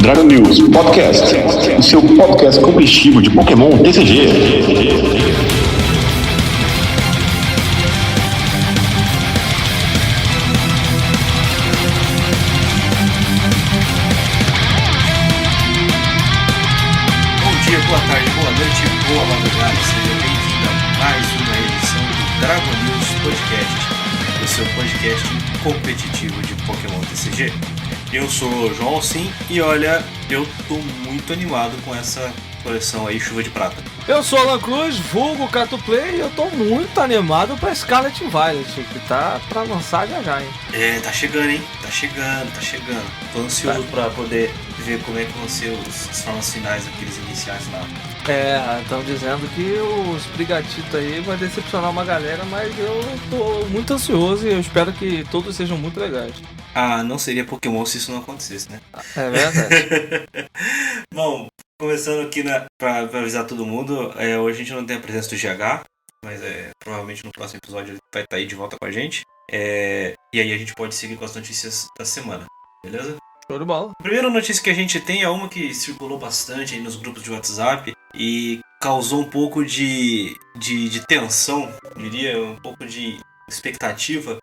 Dragon News Podcast, o seu podcast competitivo de Pokémon TCG. Bom dia, boa tarde, boa noite, boa madrugada, seja bem-vindo a mais uma edição do Dragon News Podcast, o seu podcast competitivo de Pokémon TCG. Eu sou o João Alcim e olha, eu tô muito animado com essa coleção aí, Chuva de Prata. Eu sou Alan Cruz, vulgo Catuplay, e eu tô muito animado pra Scarlet Violet, que tá pra lançar já, hein? É, tá chegando, hein? Tá chegando. Tô ansioso pra poder ver como é que vão ser as formas finais, aqueles iniciais lá. Estão dizendo que os Brigatito aí vai decepcionar uma galera, mas eu tô muito ansioso e eu espero que todos sejam muito legais. Ah, não seria Pokémon se isso não acontecesse, né? É verdade. Bom, começando aqui pra avisar todo mundo, hoje a gente não tem a presença do GH, mas provavelmente no próximo episódio ele vai estar aí de volta com a gente. E aí a gente pode seguir com as notícias da semana, beleza? Show de bola. A primeira notícia que a gente tem é uma que circulou bastante aí nos grupos de WhatsApp e causou um pouco de tensão, diria, um pouco de expectativa,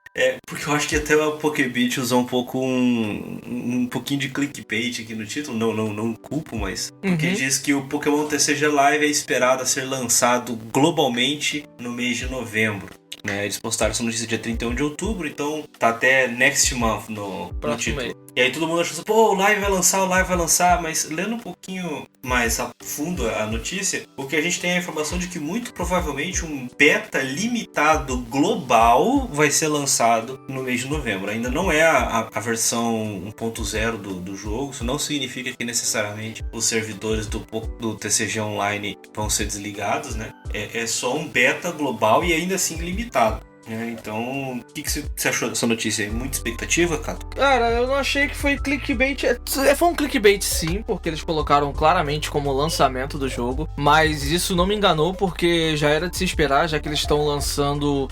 porque eu acho que até a Pokébit usou um pouco um pouquinho de clickbait aqui no título, não culpo, mas porque diz que o Pokémon TCG Live é esperado a ser lançado globalmente no mês de novembro. Né, eles postaram essa notícia dia 31 de outubro, então tá até next month no título. Mês. E aí todo mundo achou assim, pô, o live vai lançar, mas lendo um pouquinho mais a fundo a notícia, o que a gente tem é a informação de que muito provavelmente um beta limitado global vai ser lançado no mês de novembro. Ainda não é a versão 1.0 do jogo, isso não significa que necessariamente os servidores do TCG Online vão ser desligados, né? É só um beta global e ainda assim limitado. Então, o que você achou dessa notícia aí? Muita expectativa, Cato? Cara, eu não achei que foi clickbait. Foi um clickbait sim, porque eles colocaram claramente como lançamento do jogo, mas isso não me enganou porque já era de se esperar, já que eles estão lançando,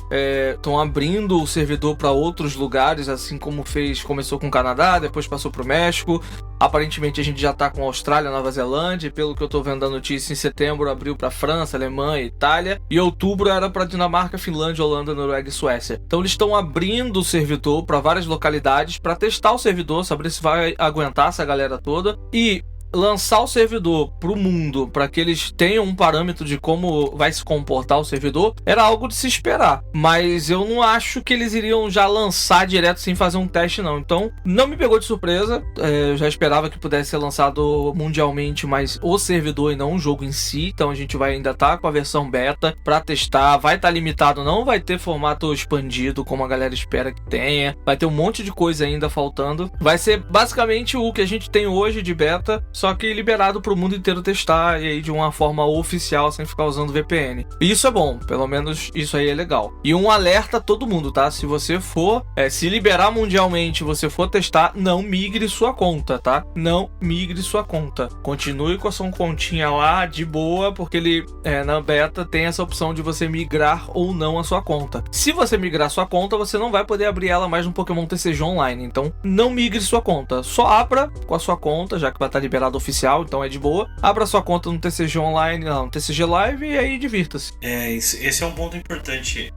estão abrindo o servidor para outros lugares, assim como começou com o Canadá, depois passou pro México. Aparentemente a gente já tá com a Austrália, Nova Zelândia, e pelo que eu tô vendo da notícia, em setembro abriu pra França, Alemanha, Itália, e outubro era pra Dinamarca, Finlândia, Holanda, Noruega e Suécia. Então eles estão abrindo o servidor pra várias localidades pra testar o servidor, saber se vai aguentar essa galera toda, e lançar o servidor pro mundo, para que eles tenham um parâmetro de como vai se comportar o servidor, era algo de se esperar. Mas eu não acho que eles iriam já lançar direto sem fazer um teste, não. Então, não me pegou de surpresa. Eu já esperava que pudesse ser lançado mundialmente, mas o servidor e não o jogo em si. Então, a gente vai ainda estar com a versão beta para testar. Vai estar limitado, não vai ter formato expandido, como a galera espera que tenha. Vai ter um monte de coisa ainda faltando. Vai ser basicamente o que a gente tem hoje de beta, só que liberado para o mundo inteiro testar e aí de uma forma oficial, sem ficar usando VPN. E isso é bom, pelo menos isso aí é legal. E um alerta a todo mundo, tá? Se você for, se liberar mundialmente, você for testar, não migre sua conta, tá? Não migre sua conta. Continue com a sua continha lá de boa, porque ele, na beta, tem essa opção de você migrar ou não a sua conta. Se você migrar sua conta, você não vai poder abrir ela mais no Pokémon TCG Online. Então, não migre sua conta. Só abra com a sua conta, já que vai estar liberado oficial, então é de boa. Abra sua conta no TCG Online, no TCG Live e aí divirta-se. Esse é um ponto importante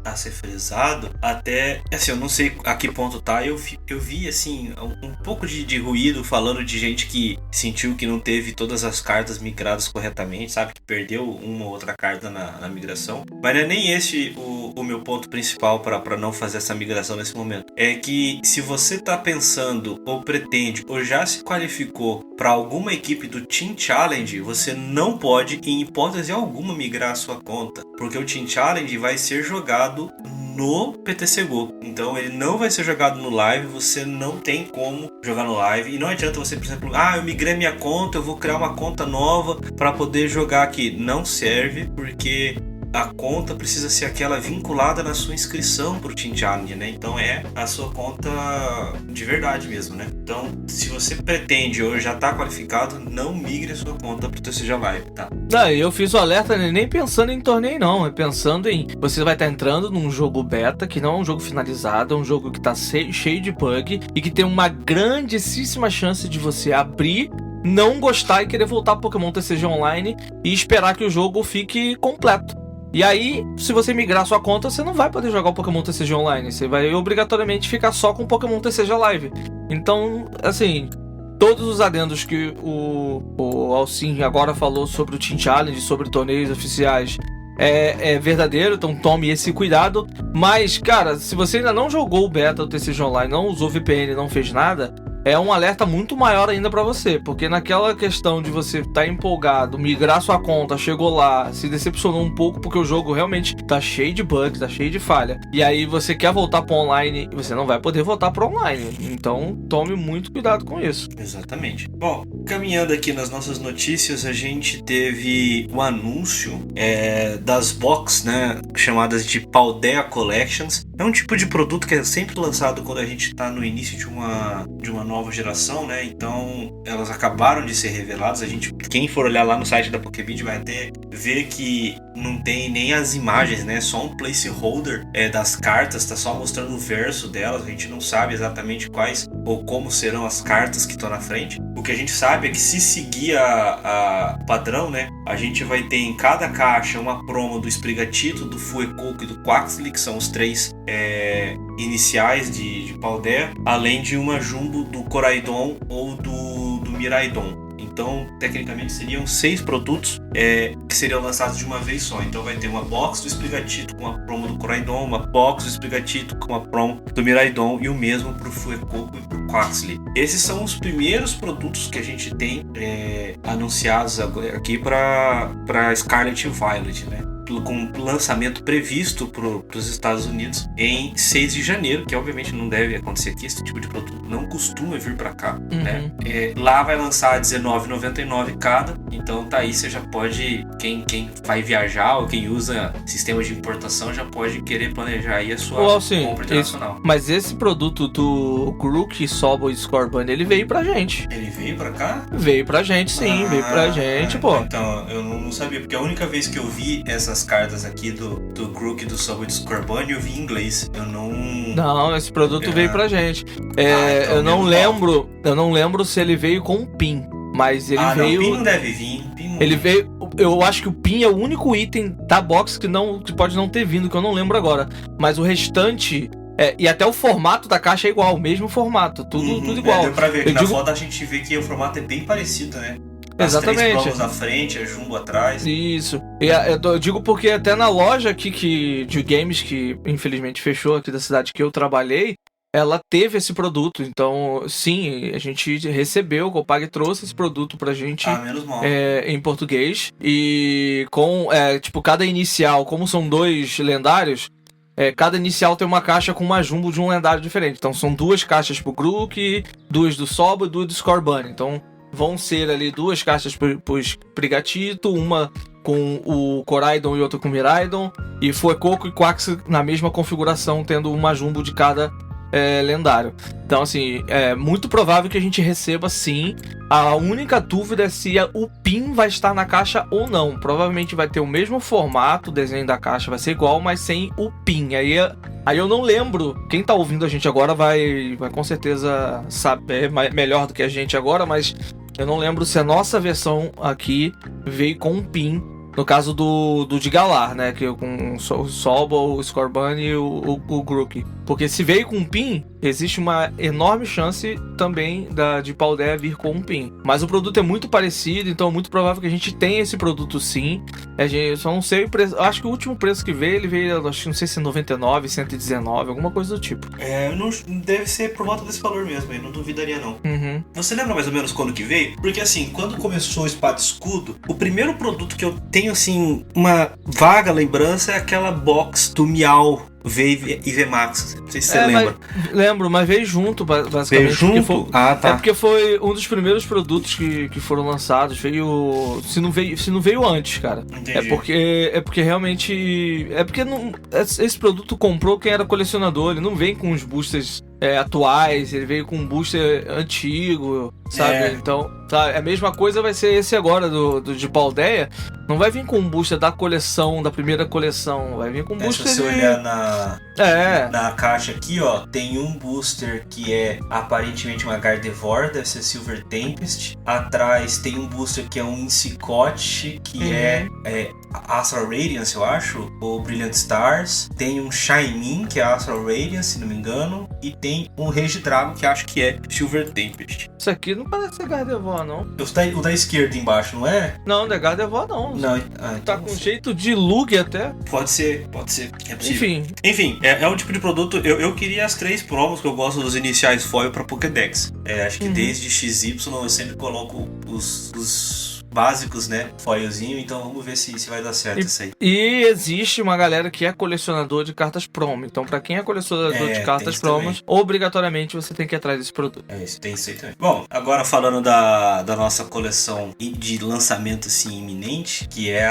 a ser frisado. Até, assim, eu não sei a que ponto tá. Eu vi, assim, um pouco de ruído falando de gente que sentiu que não teve todas as cartas migradas corretamente, sabe? Que perdeu uma ou outra carta na migração. Mas não é nem esse o meu ponto principal para não fazer essa migração nesse momento. É que se você tá pensando, ou pretende, ou já se qualificou para alguma equipe do Team Challenge, você não pode, em hipótese alguma, migrar a sua conta, porque o Team Challenge vai ser jogado no PTC Go. Então ele não vai ser jogado no live, você não tem como jogar no live. E não adianta você, por exemplo, eu migrei minha conta, eu vou criar uma conta nova para poder jogar aqui. Não serve, porque a conta precisa ser aquela vinculada na sua inscrição pro Team Challenge, né? Então é a sua conta de verdade mesmo, né? Então, se você pretende ou já tá qualificado, não migre a sua conta pro TCG Live, tá? Não, eu fiz o alerta nem pensando em torneio, não. É pensando em... Você vai estar entrando num jogo beta, que não é um jogo finalizado, é um jogo que tá cheio de bug e que tem uma grandíssima chance de você abrir, não gostar e querer voltar pro Pokémon TCG Online e esperar que o jogo fique completo. E aí, se você migrar sua conta, você não vai poder jogar o Pokémon TCG Online. Você vai obrigatoriamente ficar só com o Pokémon TCG Live. Então, assim... Todos os adendos que o Alcin agora falou sobre o Team Challenge, sobre torneios oficiais, é verdadeiro, então tome esse cuidado. Mas, cara, se você ainda não jogou o beta do TCG Online, não usou VPN, não fez nada, é um alerta muito maior ainda pra você, porque naquela questão de você estar empolgado, migrar sua conta, chegou lá, se decepcionou um pouco porque o jogo realmente tá cheio de bugs, tá cheio de falha, e aí você quer voltar pro online e você não vai poder voltar pro online, então tome muito cuidado com isso. Exatamente. Bom, caminhando aqui nas nossas notícias, a gente teve o anúncio das box, né, chamadas de Paldea Collections. É um tipo de produto que é sempre lançado quando a gente tá no início de uma nova geração, né? Então elas acabaram de ser reveladas. Quem for olhar lá no site da Pokébid vai até ver que não tem nem as imagens, né? Só um placeholder das cartas, tá só mostrando o verso delas. A gente não sabe exatamente quais ou como serão as cartas que estão na frente. O que a gente sabe é que se seguir a padrão, né? A gente vai ter em cada caixa uma promo do Sprigatito, do Fuecoco e do Quaxly, que são os três iniciais de Paldea, além de uma Jumbo do Coraidon ou do Miraidon. Então, tecnicamente, seriam 6 produtos que seriam lançados de uma vez só. Então vai ter uma box do Sprigatito com a promo do Coraidon, uma box do Sprigatito com a promo do Miraidon e o mesmo para o Fuecoco e para o Quaxly. Esses são os primeiros produtos que a gente tem anunciados aqui para Scarlet e Violet, né? Com lançamento previsto para os Estados Unidos em 6 de janeiro, que obviamente não deve acontecer aqui, esse tipo de produto não costuma vir para cá, né? Lá vai lançar R$19,99 cada, então tá aí, você já pode, quem vai viajar ou quem usa sistema de importação já pode querer planejar aí a sua compra internacional. Mas esse produto do Grook, Sobble e Scorbunny, ele veio pra gente. Ele veio pra cá? Veio pra gente, sim, veio pra gente, pô. Então, eu não sabia, porque a única vez que eu vi essas cartas aqui do Grook, do Sobble e do Scorbunny, eu vi em inglês. Eu não... Não, esse produto veio pra gente. Então eu não lembro se ele veio com um PIN, mas ele veio... Não, PIN não deve vir. Ele veio... Eu acho que o PIN é o único item da box que pode não ter vindo, que eu não lembro agora. Mas o restante... e até o formato da caixa é igual, o mesmo formato, tudo igual. Deu pra ver aqui na foto, a gente vê que o formato é bem parecido, né? Exatamente. As 3 promos à frente, a Jumbo atrás. Isso. Eu digo porque até na loja aqui de games, que infelizmente fechou aqui da cidade que eu trabalhei, ela teve esse produto. Então, sim, a gente recebeu, o Copag trouxe esse produto pra gente menos mal. Em português. E com, cada inicial, como são 2 lendários, cada inicial tem uma caixa com uma Jumbo de um lendário diferente. Então são 2 caixas pro Grook, 2 do Sobble e 2 do Scorbunny. Então vão ser ali 2 caixas pro Sprigatito, uma com o Coraidon e outra com o Miraidon, e Fuecoco e Quaxly na mesma configuração, tendo uma Jumbo de cada lendário. Então, assim, é muito provável que a gente receba, sim. A única dúvida é se o PIN vai estar na caixa ou não. Provavelmente vai ter o mesmo formato, o desenho da caixa vai ser igual, mas sem o PIN. Aí eu não lembro, quem tá ouvindo a gente agora vai com certeza saber melhor do que a gente agora, mas eu não lembro se a nossa versão aqui veio com um PIN, no caso do de Galar, né, que com o Sobble, o Scorbunny e o Grook. Porque se veio com um PIN, existe uma enorme chance também de Paldea vir com um PIN. Mas o produto é muito parecido, então é muito provável que a gente tenha esse produto sim. Eu só não sei o preço. Acho que o último preço que veio, ele veio, não sei se 99, 119, alguma coisa do tipo. Deve ser por volta desse valor mesmo, eu não duvidaria não. Uhum. Você lembra mais ou menos quando que veio? Porque assim, quando começou o Espada e Escudo, o primeiro produto que eu tenho assim, uma vaga lembrança é aquela box do Miau V e V Max. Não sei se você lembra. Lembro, mas veio junto, basicamente. Veio junto? Ah, tá. É porque foi um dos primeiros produtos que foram lançados. Veio. Se não veio antes, cara. Entendi. É porque realmente. É porque esse produto comprou quem era colecionador. Ele não vem com os boosters atuais, ele veio com um booster antigo, sabe? Então, sabe, a mesma coisa vai ser esse agora de Paldea. Não vai vir com um booster da coleção, da primeira coleção. Vai vir com um booster. Se você olhar na caixa aqui, ó, tem um booster que é aparentemente uma Gardevoir, deve ser Silver Tempest. Atrás tem um booster que é um Incicote, que é Astral Radiance, eu acho, ou Brilliant Stars. Tem um Shaymin, que é Astral Radiance, se não me engano. E tem um Regidrago, que acho que é Silver Tempest. Isso aqui não parece ser Gardevoir, não. O da esquerda embaixo, não é? Não é Gardevoir, não. Não, tá com jeito de Lug até. Pode ser. É possível. Enfim, é um tipo de produto. Eu queria as 3 promos que eu gosto dos iniciais foil pra Pokédex. Acho que desde XY eu sempre coloco os básicos, né? Foilzinho, então vamos ver se vai dar certo isso aí. E existe uma galera que é colecionador de cartas promo. Então, pra quem é colecionador de cartas promos, obrigatoriamente você tem que ir atrás desse produto. Tem isso aí também. Bom, agora falando da nossa coleção de lançamento assim iminente, que é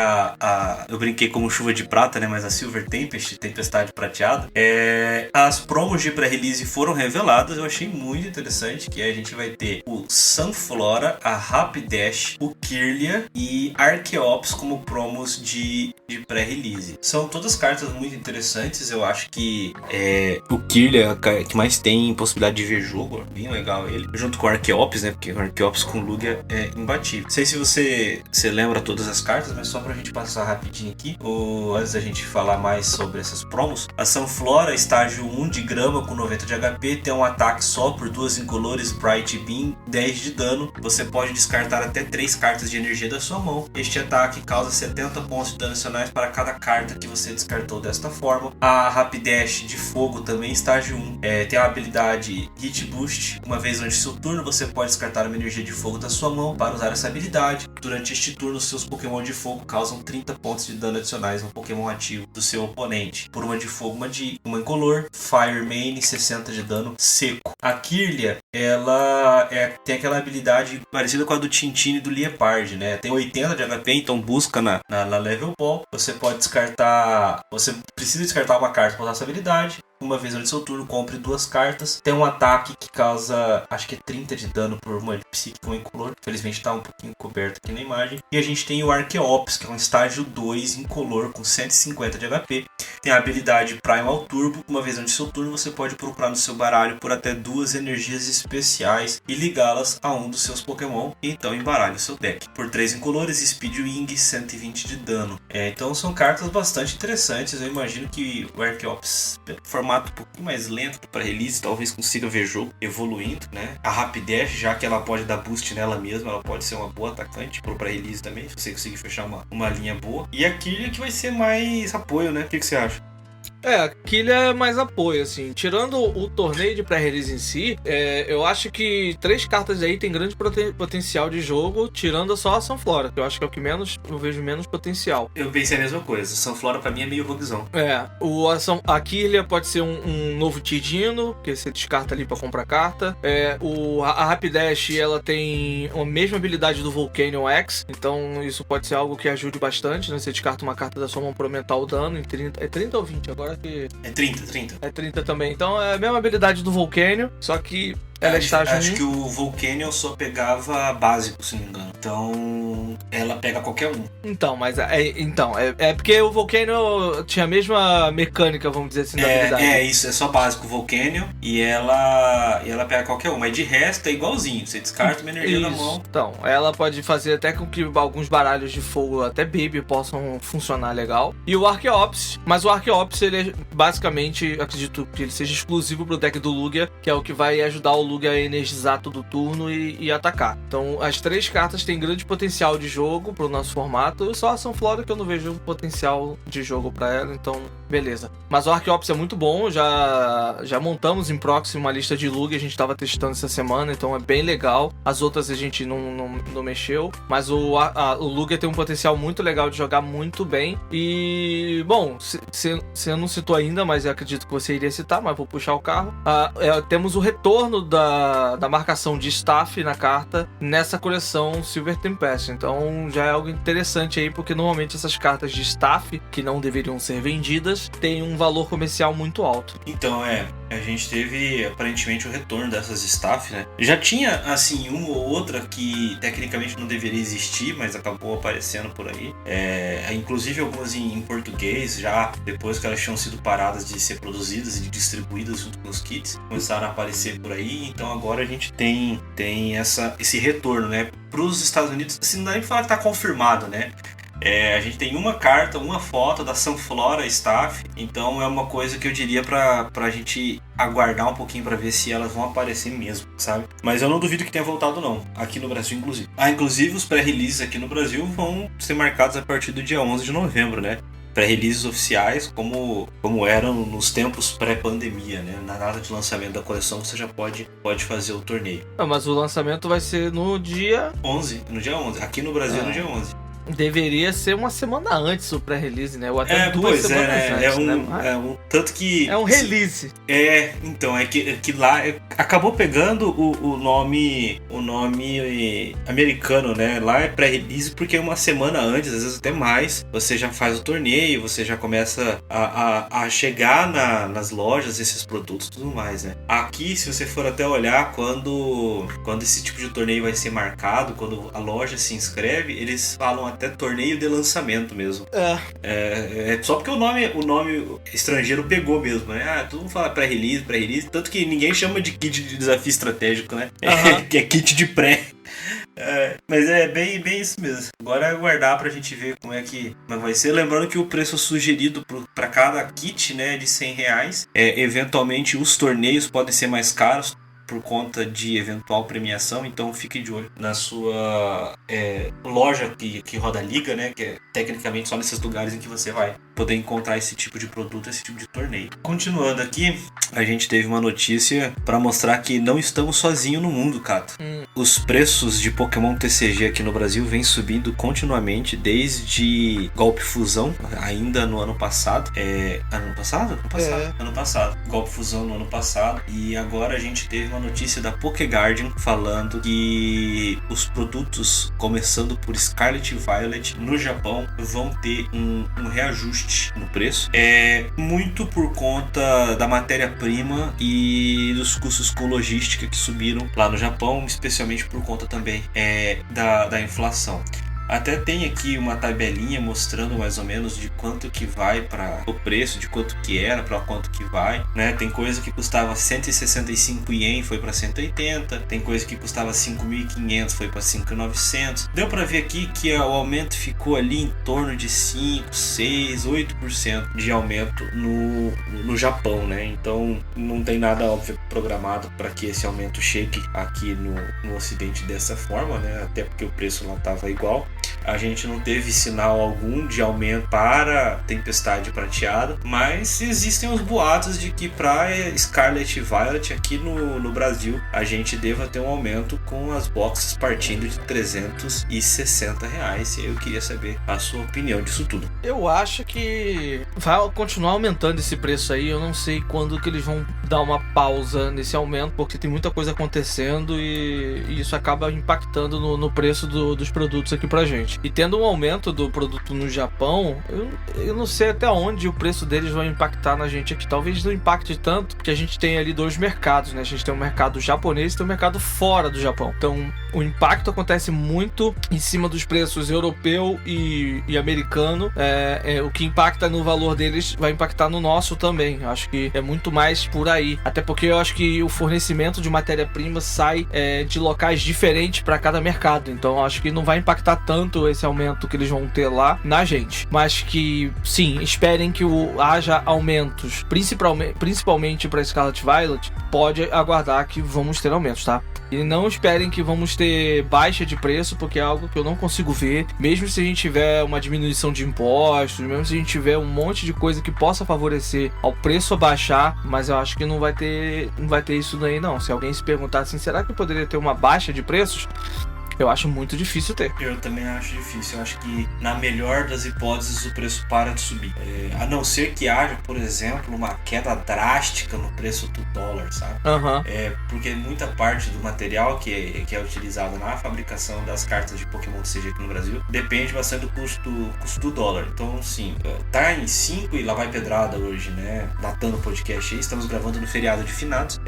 eu brinquei como chuva de prata, né? Mas a Silver Tempest, Tempestade Prateada. As promos de pré-release foram reveladas, eu achei muito interessante, que a gente vai ter o Sunflora, a Rapidash, o Kirlia e Archeops como promos de pré-release. São todas cartas muito interessantes, eu acho que o Kirlia é o que mais tem possibilidade de ver jogo, bem legal ele. Junto com o Archeops, né, porque o Archeops com Lugia é imbatível. Não sei se você lembra todas as cartas, mas só pra gente passar rapidinho aqui, antes da gente falar mais sobre essas promos. A Sunflora, estágio 1 de grama com 90 de HP, tem um ataque só por 2 incolores, Bright Beam, 10 de dano. Você pode descartar até 3 cartas de energia da sua mão. Este ataque causa 70 pontos de dano adicionais para cada carta que você descartou desta forma. A Rapidash de fogo também, estágio 1, tem a habilidade Hit Boost. Uma vez durante seu turno, você pode descartar uma energia de fogo da sua mão para usar essa habilidade. Durante este turno, seus Pokémon de fogo causam 30 pontos de dano adicionais no Pokémon ativo do seu oponente. Por uma de fogo, uma incolor, Fire Main, 60 de dano seco. A Kirlia, ela tem aquela habilidade parecida com a do Tintin e do Liepard, né? Tem 80 de HP, então busca na Level Ball. Você pode descartar. Você precisa descartar uma carta para usar essa habilidade. Uma vez durante seu turno, compre 2 cartas. Tem um ataque que causa, acho que é 30 de dano por uma psíquica ou incolor. Infelizmente tá um pouquinho coberto aqui na imagem. E a gente tem o Archeops, que é um estágio 2 incolor com 150 de HP. Tem a habilidade Primal Turbo. Uma vez durante seu turno, você pode procurar no seu baralho por até 2 energias especiais e ligá-las a um dos seus Pokémon. E então embaralhe o seu deck. Por 3 incolores, Speed Wing, 120 de dano. Então são cartas bastante interessantes. Eu imagino que o Archeops, formato um pouquinho mais lento para release, talvez consiga ver jogo evoluindo, né? A Rapidash, já que ela pode dar boost nela mesma, ela pode ser uma boa atacante para release também, se você conseguir fechar uma linha boa. E a Kirlia que vai ser mais apoio, né? O que você acha? Aquilo é mais apoio, assim. Tirando o torneio de pré-release em si, eu acho que 3 cartas aí tem grande potencial de jogo, tirando só a Sunflora, que eu acho que é o que eu vejo menos potencial. Eu pensei a mesma coisa. Sunflora pra mim é meio roguezão. A Kirlia pode ser um novo Tidino, que você descarta ali pra comprar carta. A Rapidash, ela tem a mesma habilidade do Volcanion X, então isso pode ser algo que ajude bastante, né? Você descarta uma carta da sua mão pra aumentar o dano em 30. É 30 ou 20 agora? É 30. É 30 também. Então é a mesma habilidade do Volcanion, só que ela está junto. Acho que o Volcanion só pegava básico, se não me engano. Então ela pega qualquer um. Então, mas é porque o Volcanion tinha a mesma mecânica, vamos dizer assim, da habilidade. Isso, é só básico o Volcanion e ela pega qualquer um. Mas de resto é igualzinho. Você descarta uma energia na mão. Então, ela pode fazer até com que alguns baralhos de fogo, até Baby, possam funcionar legal. E o Archeops, mas o Archeops, ele é basicamente, acredito que ele seja exclusivo pro deck do Lugia, que é o que vai ajudar o Lugia a energizar todo o turno e atacar. Então as 3 cartas têm grande potencial de jogo pro nosso formato, só a Sunflora que eu não vejo potencial de jogo pra ela, então beleza. Mas o Archeops é muito bom, já montamos em proxy uma lista de Lugia, a gente tava testando essa semana, então é bem legal. As outras a gente não mexeu, mas o Lugia tem um potencial muito legal de jogar muito bem. E, bom, você não citou ainda, mas eu acredito que você iria citar, mas vou puxar o carro. Temos o retorno da marcação de staff na carta nessa coleção Silver Tempest, então já é algo interessante aí, porque normalmente essas cartas de staff, que não deveriam ser vendidas, têm um valor comercial muito alto. Então, a gente teve aparentemente o retorno dessas staff, né? Já tinha, assim, uma ou outra que tecnicamente não deveria existir, mas acabou aparecendo por aí. Inclusive algumas em português, já depois que elas tinham sido paradas de ser produzidas e distribuídas junto com os kits, começaram a aparecer por aí. Então agora a gente tem esse retorno, né? Para os Estados Unidos, assim, não dá nem pra falar que tá confirmado, né? A gente tem uma carta, uma foto da Sunflora Staff, então é uma coisa que eu diria pra gente aguardar um pouquinho pra ver se elas vão aparecer mesmo, sabe? Mas eu não duvido que tenha voltado não, aqui no Brasil inclusive. Inclusive os pré-releases aqui no Brasil vão ser marcados a partir do dia 11 de novembro, né? Pré-releases oficiais como eram nos tempos pré-pandemia, né? Na data de lançamento da coleção você já pode fazer o torneio. Mas o lançamento vai ser no dia 11, no dia 11. Aqui no Brasil é no dia 11. Deveria ser uma semana antes o pré-release, né? Ou até 2 semanas antes, né? Tanto que... É um release. Então, é que lá acabou pegando o nome americano, né? Lá é pré-release porque uma semana antes, às vezes até mais, você já faz o torneio, você já começa a chegar nas lojas esses produtos e tudo mais, né? Aqui, se você for até olhar, quando esse tipo de torneio vai ser marcado, quando a loja se inscreve, eles falam até torneio de lançamento mesmo. Só porque o nome estrangeiro pegou mesmo, né? Todo mundo fala pré-release, tanto que ninguém chama de kit de desafio estratégico, né? Que é kit de pré. Mas é bem isso mesmo. Agora é aguardar pra gente ver como é que vai ser. Lembrando que o preço sugerido pra cada kit, né, é de R$100. Eventualmente os torneios podem ser mais caros por conta de eventual premiação, então fique de olho na sua loja que roda a liga, né? Que é tecnicamente só nesses lugares em que você vai poder encontrar esse tipo de produto, esse tipo de torneio. Continuando aqui, a gente teve uma notícia para mostrar que não estamos sozinhos no mundo, Cato. Os preços de Pokémon TCG aqui no Brasil vêm subindo continuamente desde Golpe Fusão, ainda no ano passado. Ano passado. Golpe Fusão no ano passado. E agora a gente teve uma notícia da Pokéguardian falando que os produtos, começando por Scarlet e Violet, no Japão, vão ter um reajuste no preço. Muito por conta da matéria-prima e dos custos com logística que subiram lá no Japão, especialmente por conta também da inflação. Até tem aqui uma tabelinha mostrando mais ou menos de quanto que vai para o preço, de quanto que era para quanto que vai, né? Tem coisa que custava 165 ien, foi para 180, tem coisa que custava 5.500, foi para 5.900. Deu para ver aqui que o aumento ficou ali em torno de 5, 6, 8% de aumento no Japão, né? Então não tem nada óbvio programado para que esse aumento chegue aqui no Ocidente dessa forma, né? Até porque o preço lá estava igual. A gente não teve sinal algum de aumento para Tempestade Prateada, mas existem os boatos de que para Scarlet e Violet aqui no Brasil a gente deva ter um aumento com as boxes partindo de R$360. E aí eu queria saber a sua opinião disso tudo. Eu acho que vai continuar aumentando esse preço aí. Eu não sei quando que eles vão dar uma pausa nesse aumento, porque tem muita coisa acontecendo e isso acaba impactando no preço dos produtos aqui pra gente. E tendo um aumento do produto no Japão, eu não sei até onde o preço deles vai impactar na gente aqui. Talvez não impacte tanto, porque a gente tem ali 2 mercados, né? A gente tem um mercado japonês e tem um mercado fora do Japão. Então, o impacto acontece muito em cima dos preços europeu e americano. O que impacta no valor deles vai impactar no nosso também. Eu acho que é muito mais por aí. Até porque eu acho que o fornecimento de matéria-prima sai de locais diferentes para cada mercado. Então eu acho que não vai impactar tanto esse aumento que eles vão ter lá na gente. Mas que, sim, esperem que haja aumentos, principalmente para Scarlet Violet. Pode aguardar que vamos ter aumentos, tá? E não esperem que vamos ter baixa de preço, porque é algo que eu não consigo ver. Mesmo se a gente tiver uma diminuição de impostos, mesmo se a gente tiver um monte de coisa que possa favorecer ao preço baixar, mas eu acho que não vai ter isso daí não. Se alguém se perguntar assim, será que poderia ter uma baixa de preços? Eu acho muito difícil ter. Eu também acho difícil. Eu acho que, na melhor das hipóteses, o preço para de subir. A não ser que haja, por exemplo, uma queda drástica no preço do dólar, sabe? Porque muita parte do material que é utilizado na fabricação das cartas de Pokémon que seja aqui no Brasil depende bastante do custo do dólar. Então, sim, tá em 5 e lá vai pedrada hoje, né? Datando o podcast aí, estamos gravando no feriado de finados.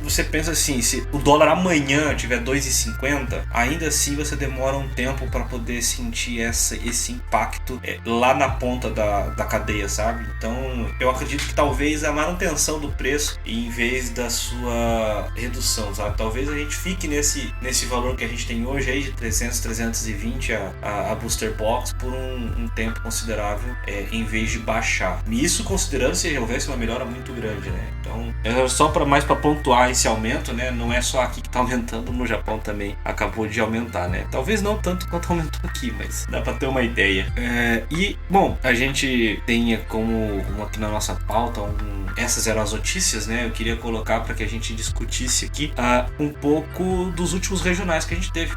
Você pensa assim, se o dólar amanhã tiver 2,50, ainda assim você demora um tempo para poder sentir esse impacto lá na ponta da cadeia, sabe? Então eu acredito que talvez a manutenção do preço em vez da sua redução, sabe? Talvez a gente fique nesse valor que a gente tem hoje aí de 300, 320 a Booster Box por um tempo considerável, em vez de baixar. E isso considerando se houvesse uma melhora muito grande, né? Então, só mais para pontuar esse aumento, né? Não é só aqui que tá aumentando, no Japão também acabou de aumentar, né? Talvez não tanto quanto aumentou aqui, mas dá pra ter uma ideia. Bom, a gente tem como aqui na nossa pauta essas eram as notícias, né? Eu queria colocar para que a gente discutisse aqui um pouco dos últimos regionais que a gente teve.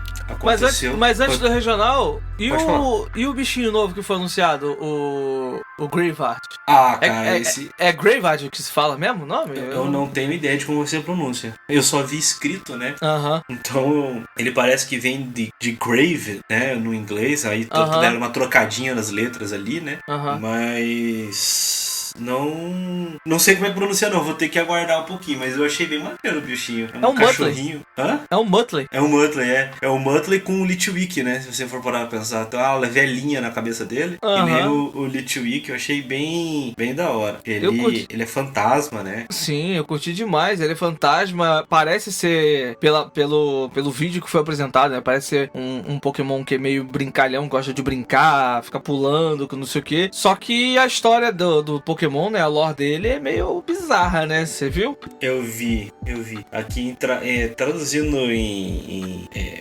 Mas antes do regional, e o bichinho novo que foi anunciado, o Graveheart? Cara, é Graveheart que se fala mesmo o nome? Eu não tenho ideia de como vai ser a pronúncia. Eu só vi escrito, né? Aham. Então, ele parece que vem de grave, né? No inglês. Aí deram uma trocadinha nas letras ali, né? Mas... Não sei como é que pronunciar, não. Vou ter que aguardar um pouquinho, mas eu achei bem maneiro o bichinho. É um cachorrinho. Hã? É um Muttley. É um Muttley, É o Muttley com o Litwick, né? Se você for parar pra pensar. Tem uma velhinha na cabeça dele. Que nem o Litwick. Eu achei bem da hora. Ele é fantasma, né? Sim, eu curti demais. Ele é fantasma. Parece ser, pelo vídeo que foi apresentado, né? Parece ser um Pokémon que é meio brincalhão, gosta de brincar, fica pulando, não sei o quê. Só que a história do Pokémon, né, a lore dele é meio bizarra, né? Você viu? Eu vi. Aqui traduzindo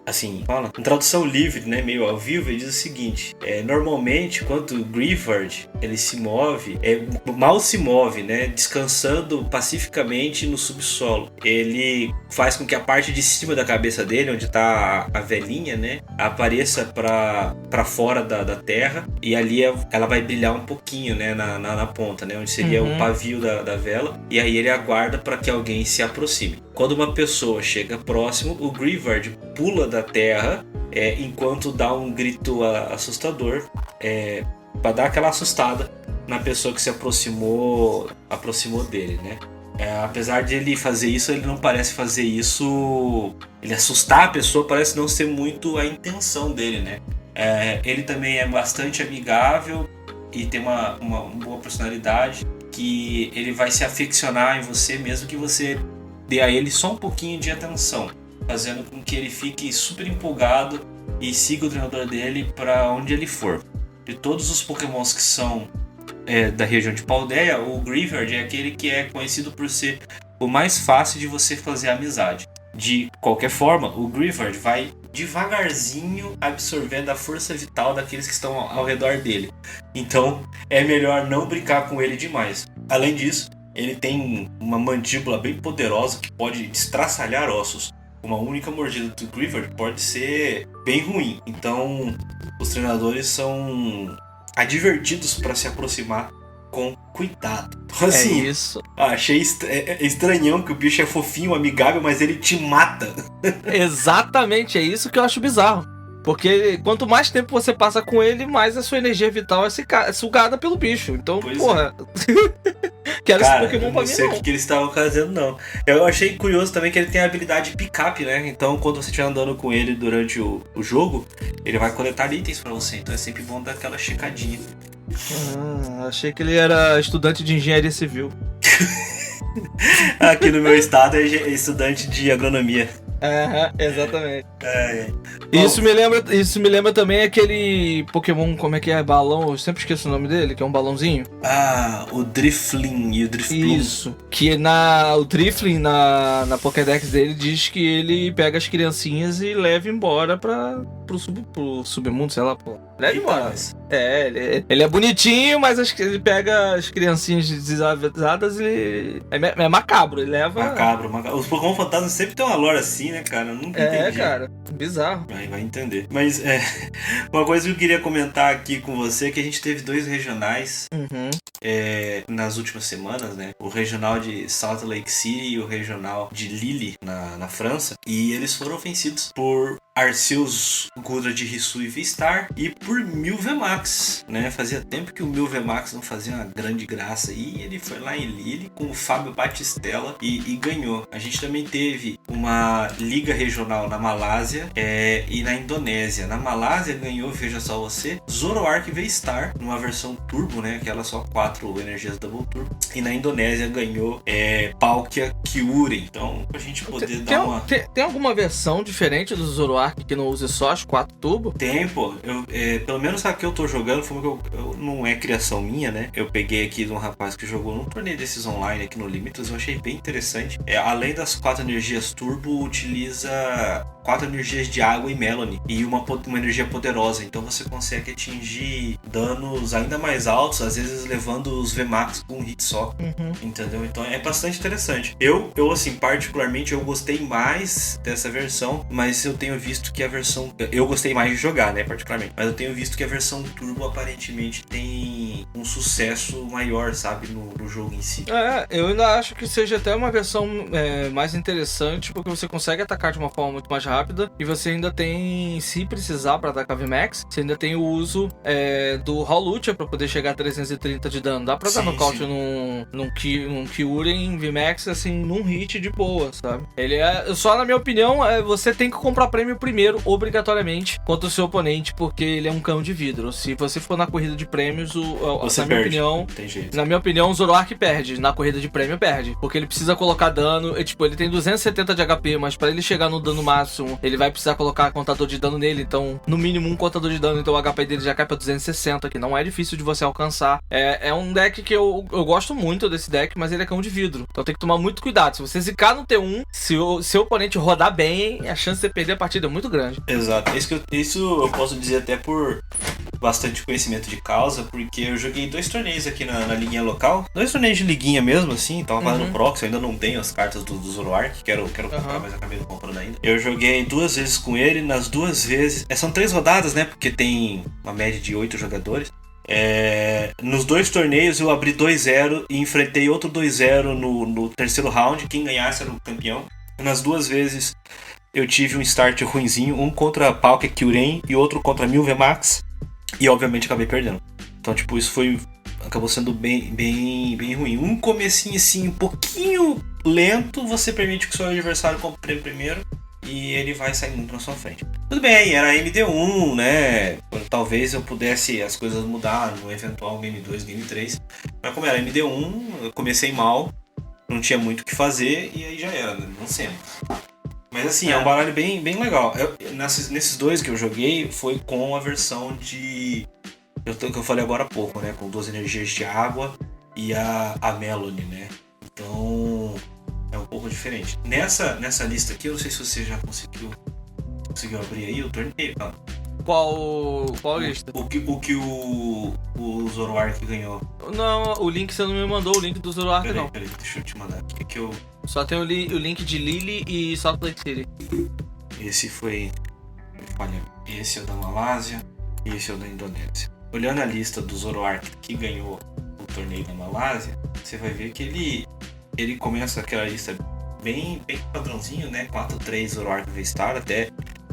assim, fala, em tradução livre, né, meio ao vivo, ele diz o seguinte: normalmente quando o Graveheart ele se move, mal se move, né, descansando pacificamente no subsolo. Ele faz com que a parte de cima da cabeça dele, onde tá a velhinha, né, apareça para fora da terra, e ali ela vai brilhar um pouquinho, né, na ponta, né, onde seria o pavio da vela, e aí ele aguarda para que alguém se aproxime. Quando uma pessoa chega próximo, o Graveheart pula da terra, enquanto dá um grito assustador, para dar aquela assustada na pessoa que se aproximou dele, né? Apesar de ele fazer isso, ele não parece fazer isso... Ele assustar a pessoa parece não ser muito a intenção dele, né? Ele também é bastante amigável e tem uma boa personalidade, que ele vai se aficionar em você mesmo que você dê a ele só um pouquinho de atenção, fazendo com que ele fique super empolgado e siga o treinador dele para onde ele for. De todos os Pokémons que são da região de Paldea, o Graveheart é aquele que é conhecido por ser o mais fácil de você fazer amizade. De qualquer forma, o Graveheart vai devagarzinho absorvendo a força vital daqueles que estão ao redor dele. Então é melhor não brincar com ele demais. Além disso, ele tem uma mandíbula bem poderosa que pode destraçalhar ossos. Uma única mordida do Graveheart pode ser bem ruim. Então os treinadores são advertidos para se aproximar com cuidado. Então, assim, isso. Achei estranhão que o bicho é fofinho, amigável, mas ele te mata. Exatamente, é isso que eu acho bizarro. Porque quanto mais tempo você passa com ele, mais a sua energia vital é sugada pelo bicho. Então, pois porra... quero Cara, esse Pokémon eu pra não mim, sei o não. que eles estavam fazendo, não. Eu achei curioso também que ele tem a habilidade pick-up, né? Então, quando você estiver andando com ele durante o jogo, ele vai coletar itens pra você. Então é sempre bom dar aquela checadinha. Achei que ele era estudante de engenharia civil. Aqui no meu estado é estudante de agronomia. Exatamente. É. Isso me lembra também aquele Pokémon, como é que é? Balão, eu sempre esqueço o nome dele, que é um balãozinho. O Drifloon e o Drifloon. Isso. Que o Drifloon na Pokédex dele diz que ele pega as criancinhas e leva embora pro submundo, sei lá, pô. Leva embora. Ele é bonitinho, mas ele pega as criancinhas desavisadas e. É macabro, ele leva. Macabro. Os Pokémon Fantasmas sempre tem uma lore assim, né, cara? Eu nunca entendi. Cara, bizarro. Vai entender. Mas uma coisa que eu queria comentar aqui com você é que a gente teve 2 regionais nas últimas semanas, né? O regional de Salt Lake City e o regional de Lille, na França. E eles foram vencidos por Arceus, Gudra de Rissu e V-Star e por Mil VMAX, né? Fazia tempo que o Mil VMAX não fazia uma grande graça e ele foi lá em Lille com o Fábio Batistella e ganhou. A gente também teve uma liga regional na Malásia e na Indonésia. Na Malásia ganhou, veja só você, Zoroark V-Star, numa versão turbo, né? Aquela só 4 energias double turbo. E na Indonésia ganhou Palkia Kyurem. Então, pra gente poder dar uma... Tem alguma versão diferente do Zoroark que não use só as 4 turbo? Tem, pô. Pelo menos a que eu tô jogando foi uma que não é criação minha, né? Eu peguei aqui de um rapaz que jogou num torneio desses online aqui no Limitless. Eu achei bem interessante. Além das 4 energias turbo, utiliza 4 energias de água e Melony e uma energia poderosa. Então você consegue atingir danos ainda mais altos, às vezes levando os VMAX com um hit só. Entendeu? Então é bastante interessante. Eu assim, particularmente, eu gostei mais dessa versão, mas eu tenho visto que a versão... Eu gostei mais de jogar, né, particularmente. Mas eu tenho visto que a versão Turbo aparentemente tem um sucesso maior, sabe, no jogo em si. Eu ainda acho que seja até uma versão mais interessante, porque você consegue atacar de uma forma muito mais rápida e você ainda tem, se precisar para atacar VMAX, você ainda tem o uso do Howlucha para poder chegar a 330 de dano. Dá pra dar nocaute num Kyurem VMAX, assim, num hit de boa, sabe? Ele só na minha opinião, você tem que comprar prêmio primeiro, obrigatoriamente, contra o seu oponente, porque ele é um cão de vidro. Se você for na corrida de prêmios, na minha opinião, o Zoroark perde. Na corrida de prêmio, perde. Porque ele precisa colocar dano. Ele tem 270 de HP, mas pra ele chegar no dano máximo, ele vai precisar colocar contador de dano nele. Então, no mínimo, um contador de dano. Então, o HP dele já cai pra 260, que não é difícil de você alcançar. É um deck que eu gosto muito desse deck, mas ele é cão de vidro. Então, tem que tomar muito cuidado. Se você zicar no T1, se o seu oponente rodar bem, a chance de você perder a partida é muito grande. Exato. Isso eu posso dizer até por bastante conhecimento de causa, porque eu joguei 2 torneios aqui na liguinha local. 2 torneios de liguinha mesmo, assim. Tava fazendo proxy, eu ainda não tenho as cartas do Zoroark. Quero comprar, mas acabei não comprando ainda. Eu joguei 2 vezes com ele, nas 2 vezes... São 3 rodadas, né? Porque tem uma média de 8 jogadores. Nos 2 torneios eu abri 2-0 e enfrentei outro 2-0 no terceiro round. Quem ganhasse era o campeão. Nas 2 vezes eu tive um start ruinzinho, um contra a Palkia Kyurem e outro contra Mil VMAX, e obviamente acabei perdendo. Então, tipo, isso acabou sendo bem ruim. Um comecinho assim, um pouquinho lento, você permite que o seu adversário compre primeiro e ele vai sair muito na sua frente. Tudo bem, era MD1, né? Talvez eu pudesse as coisas mudar no eventual Game 2, Game 3. Mas como era MD1, eu comecei mal, não tinha muito o que fazer e aí já era, né? Não sempre. Mas assim, é um baralho bem legal. Nesses 2 que eu joguei, foi com a versão que eu falei agora há pouco, né? Com 2 energias de água e a Melony, né? Então, é um pouco diferente. Nessa lista aqui, eu não sei se você já conseguiu abrir aí o torneio. Qual lista? O que o Zoroark ganhou. Não, o link você não me mandou, o link do Zoroark não. Peraí, deixa eu te mandar aqui que eu... Só tem o link de Lille e Salt Lake City. Esse foi... Olha, esse é o da Malásia e esse é o da Indonésia. Olhando a lista do Zoroark que ganhou o torneio da Malásia, você vai ver que ele começa aquela lista bem padrãozinho, né? 4-3 Zoroark V-Star, até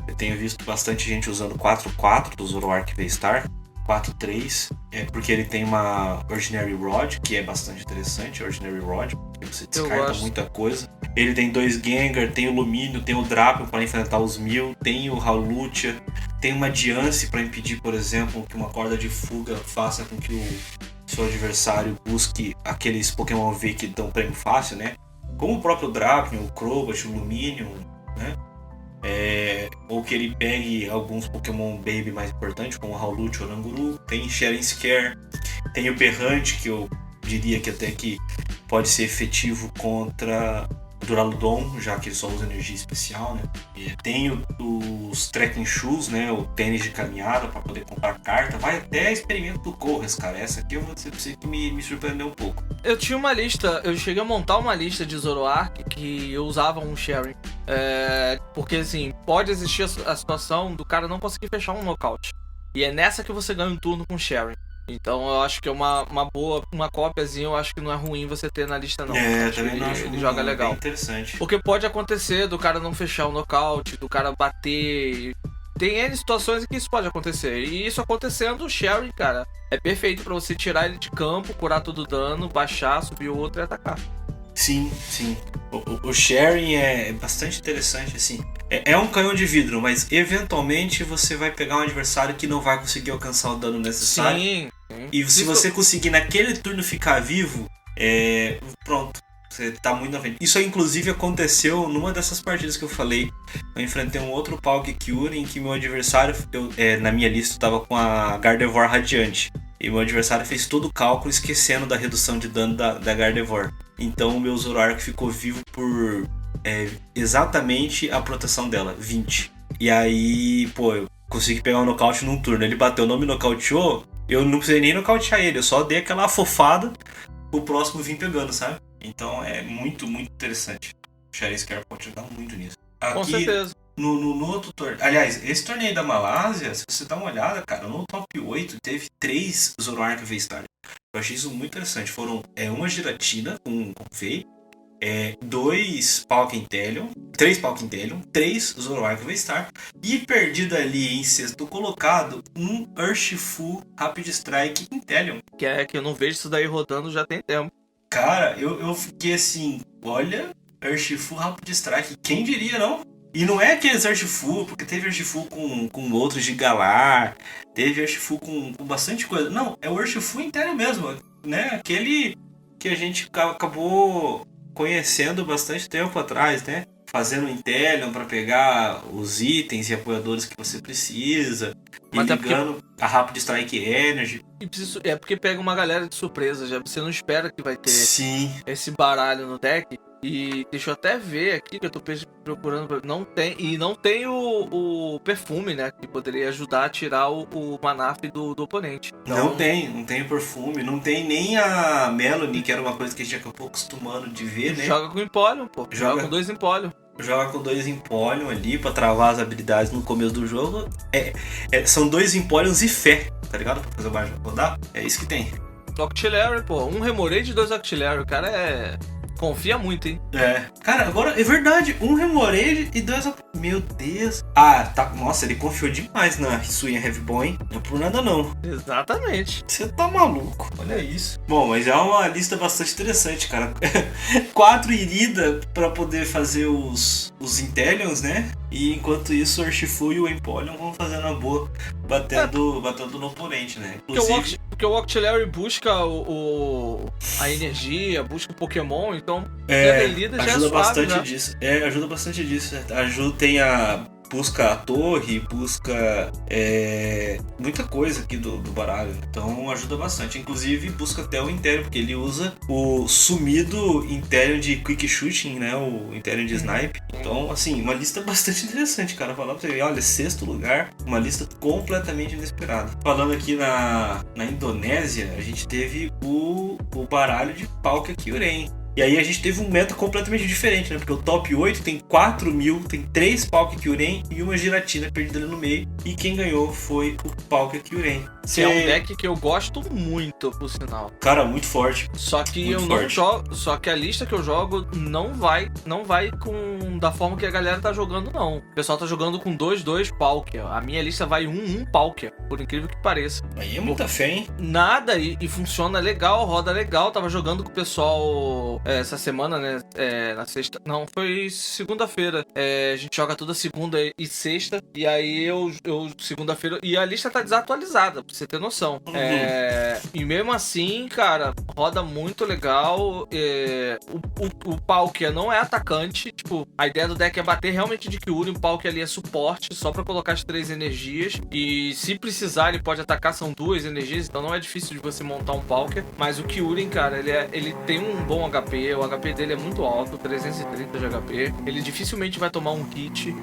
eu tenho visto bastante gente usando 4-4 do Zoroark V-Star. 4-3, porque ele tem uma Ordinary Rod, que é bastante interessante, Ordinary Rod, porque você descarta muita coisa. Ele tem 2 Gengar, tem o Lumínio, tem o Drapion para enfrentar os 1000, tem o Hawlucha, tem uma Diancie para impedir, por exemplo, que uma corda de fuga faça com que o seu adversário busque aqueles Pokémon V que dão prêmio fácil, né? Como o próprio Drapion, o Crobat, o Luminium, né? Ou que ele pegue alguns Pokémon Baby mais importantes, como o Hawlucha ou o Nanguru. Tem Sharing Scare, tem o Berrante, que eu diria que até que pode ser efetivo contra Duraludon, já que ele só usa energia especial, né? Tem os Trekking Shoes, né? O tênis de caminhada para poder comprar carta. Vai até experimento do Corres, cara. Essa aqui eu vou dizer pra você que me surpreendeu um pouco. Eu tinha uma lista, eu cheguei a montar uma lista de Zoroark que eu usava um Sharing. Porque assim, pode existir a situação do cara não conseguir fechar um nocaute. E é nessa que você ganha um turno com Sharing. Então eu acho que é uma boa, uma cópiazinha, eu acho que não é ruim você ter na lista não. Também não acho ele joga legal. Bem interessante. Porque pode acontecer do cara não fechar o nocaute, do cara bater. Tem N situações em que isso pode acontecer. E isso acontecendo, o Sharing, cara, é perfeito pra você tirar ele de campo, curar todo o dano, baixar, subir o outro e atacar. Sim. O Sharing é bastante interessante, assim. É um canhão de vidro, mas eventualmente você vai pegar um adversário que não vai conseguir alcançar o dano necessário. Sim. E se você conseguir naquele turno ficar vivo, pronto. Você tá muito na frente. Isso aí, inclusive, aconteceu numa dessas partidas que eu falei. Eu enfrentei um outro Palkia Cure em que meu adversário, na minha lista, tava com a Gardevoir Radiante. E meu adversário fez todo o cálculo esquecendo da redução de dano da Gardevoir. Então o meu Zoroark ficou vivo por exatamente a proteção dela, 20. E aí, eu consegui pegar um nocaute num turno. Ele bateu, não me nocauteou, eu não precisei nem nocautear ele. Eu só dei aquela afofada, o próximo vim pegando, sabe? Então é muito, muito interessante. O Sharing Scare pode ajudar muito nisso. Aqui, com certeza. No outro torneio. Aliás, esse torneio da Malásia, se você dá uma olhada, cara, no top 8 teve 3 Zoroark V-Star. Eu achei isso muito interessante. Foram uma Giratina com V, 2 Palkia Inteleon, 3 Palkia Inteleon, 3 Zoroark V-Star e perdido ali em sexto colocado um Urshifu Rapid Strike Inteleon. Que eu não vejo isso daí rodando já tem tempo. Cara, eu fiquei assim, olha, Urshifu Rapid Strike, quem diria, não? E não é aqueles Urshifu, porque teve Urshifu com outros de Galar, teve Urshifu com bastante coisa. Não, é o Urshifu inteiro mesmo, né? Aquele que a gente acabou conhecendo bastante tempo atrás, né? Fazendo Inteleon para pegar os itens e apoiadores que você precisa, e ligando a Rapid Strike Energy. É porque pega uma galera de surpresa, já você não espera que vai ter esse baralho no deck. E deixa eu até ver aqui que eu tô procurando. Não tem o perfume, né? Que poderia ajudar a tirar o Manaf do oponente. Então, não tem o perfume, não tem nem a Melanie, que era uma coisa que a gente acabou acostumando de ver, né? Joga com Empoleon, pô. Joga com 2 Empoleon. Joga com 2 Empoleon ali pra travar as habilidades no começo do jogo. São 2 Empoleons e fé, tá ligado? Pra fazer o barco rodar. É isso que tem. Octillery, pô. 1 Remoraid e 2 Octillery. O cara confia muito, hein? Cara, agora é verdade. 1 Remoraid e 2... Meu Deus. Tá. Nossa, ele confiou demais na Hisuian Heavy Boy. Não é por nada, não. Exatamente. Você tá maluco. Olha isso. Bom, mas é uma lista bastante interessante, cara. 4 Irida pra poder fazer os Inteleons, né? E enquanto isso, o Urshifu e o Empoleon vão fazendo a boa, batendo no oponente, né? Inclusive... Porque o Octillery busca a energia, busca o Pokémon, então a Irida já ajuda bastante né? disso. Ajuda bastante disso. Tem busca a torre, busca muita coisa aqui do baralho. Então ajuda bastante. Inclusive busca até o Inteleon, porque ele usa o sumido Inteleon de Quick Shooting, né? O Inteleon de Snipe. Então, assim, uma lista bastante interessante, cara. Falar pra você, olha, 6º lugar, uma lista completamente inesperada. Falando aqui na Indonésia, a gente teve o baralho de Palkia Kyurem. E aí a gente teve um meta completamente diferente, né? Porque o top 8 tem 4.000, tem 3 Palkia Kyurem e uma Giratina perdida ali no meio. e quem ganhou foi o Palkia Kyurem. Que é um deck que eu gosto muito, por sinal. Cara, muito forte. Só que Muito eu forte. não jogo. Só que a lista que eu jogo não vai com da forma que a galera tá jogando, não. O pessoal tá jogando com 2-2 Palkia. A minha lista vai 1-1 Palkia, por incrível que pareça. Aí é muita fé, hein? Nada, e funciona legal, roda legal. Tava jogando com o pessoal essa semana, né? Na sexta. Não, foi segunda-feira. A gente joga toda segunda e sexta. E aí eu segunda-feira. E a lista tá desatualizada, pra você ter noção. E mesmo assim, cara, roda muito legal. O Palkia não é atacante. Tipo, a ideia do deck é bater realmente de Kyurem. O Palkia ali é suporte, só pra colocar as 3 energias. E se precisar, ele pode atacar, são 2 energias. Então não é difícil de você montar um Palkia. Mas o Kyurem, cara, ele tem um bom HP. O HP dele é muito alto, 330 de HP. Ele dificilmente vai tomar um hit.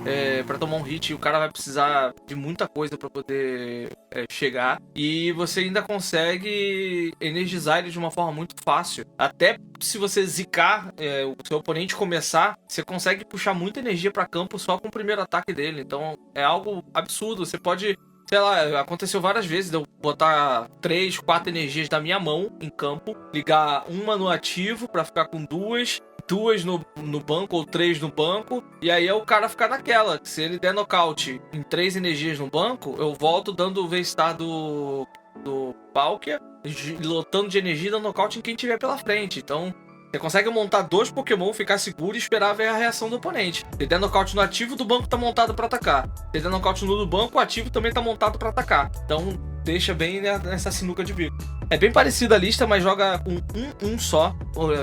Pra tomar um hit, o cara vai precisar de muita coisa pra poder chegar. E você ainda consegue energizar ele de uma forma muito fácil. Até se você zicar o seu oponente começar, você consegue puxar muita energia pra campo só com o primeiro ataque dele. Então é algo absurdo. Você pode... Sei lá, aconteceu várias vezes de eu botar 3, 4 energias da minha mão em campo, ligar uma no ativo pra ficar com duas no banco ou 3 no banco, e aí é o cara ficar naquela. Se ele der nocaute em 3 energias no banco, eu volto dando o V-Star do Palkia, lotando de energia e dando nocaute em quem tiver pela frente. Então você consegue montar 2 Pokémon, ficar seguro e esperar ver a reação do oponente. Se der nocaute no ativo, do banco tá montado pra atacar. Se der nocaute no do banco, o ativo também tá montado pra atacar. Então deixa bem nessa sinuca de bico. É bem parecida a lista, mas joga com um só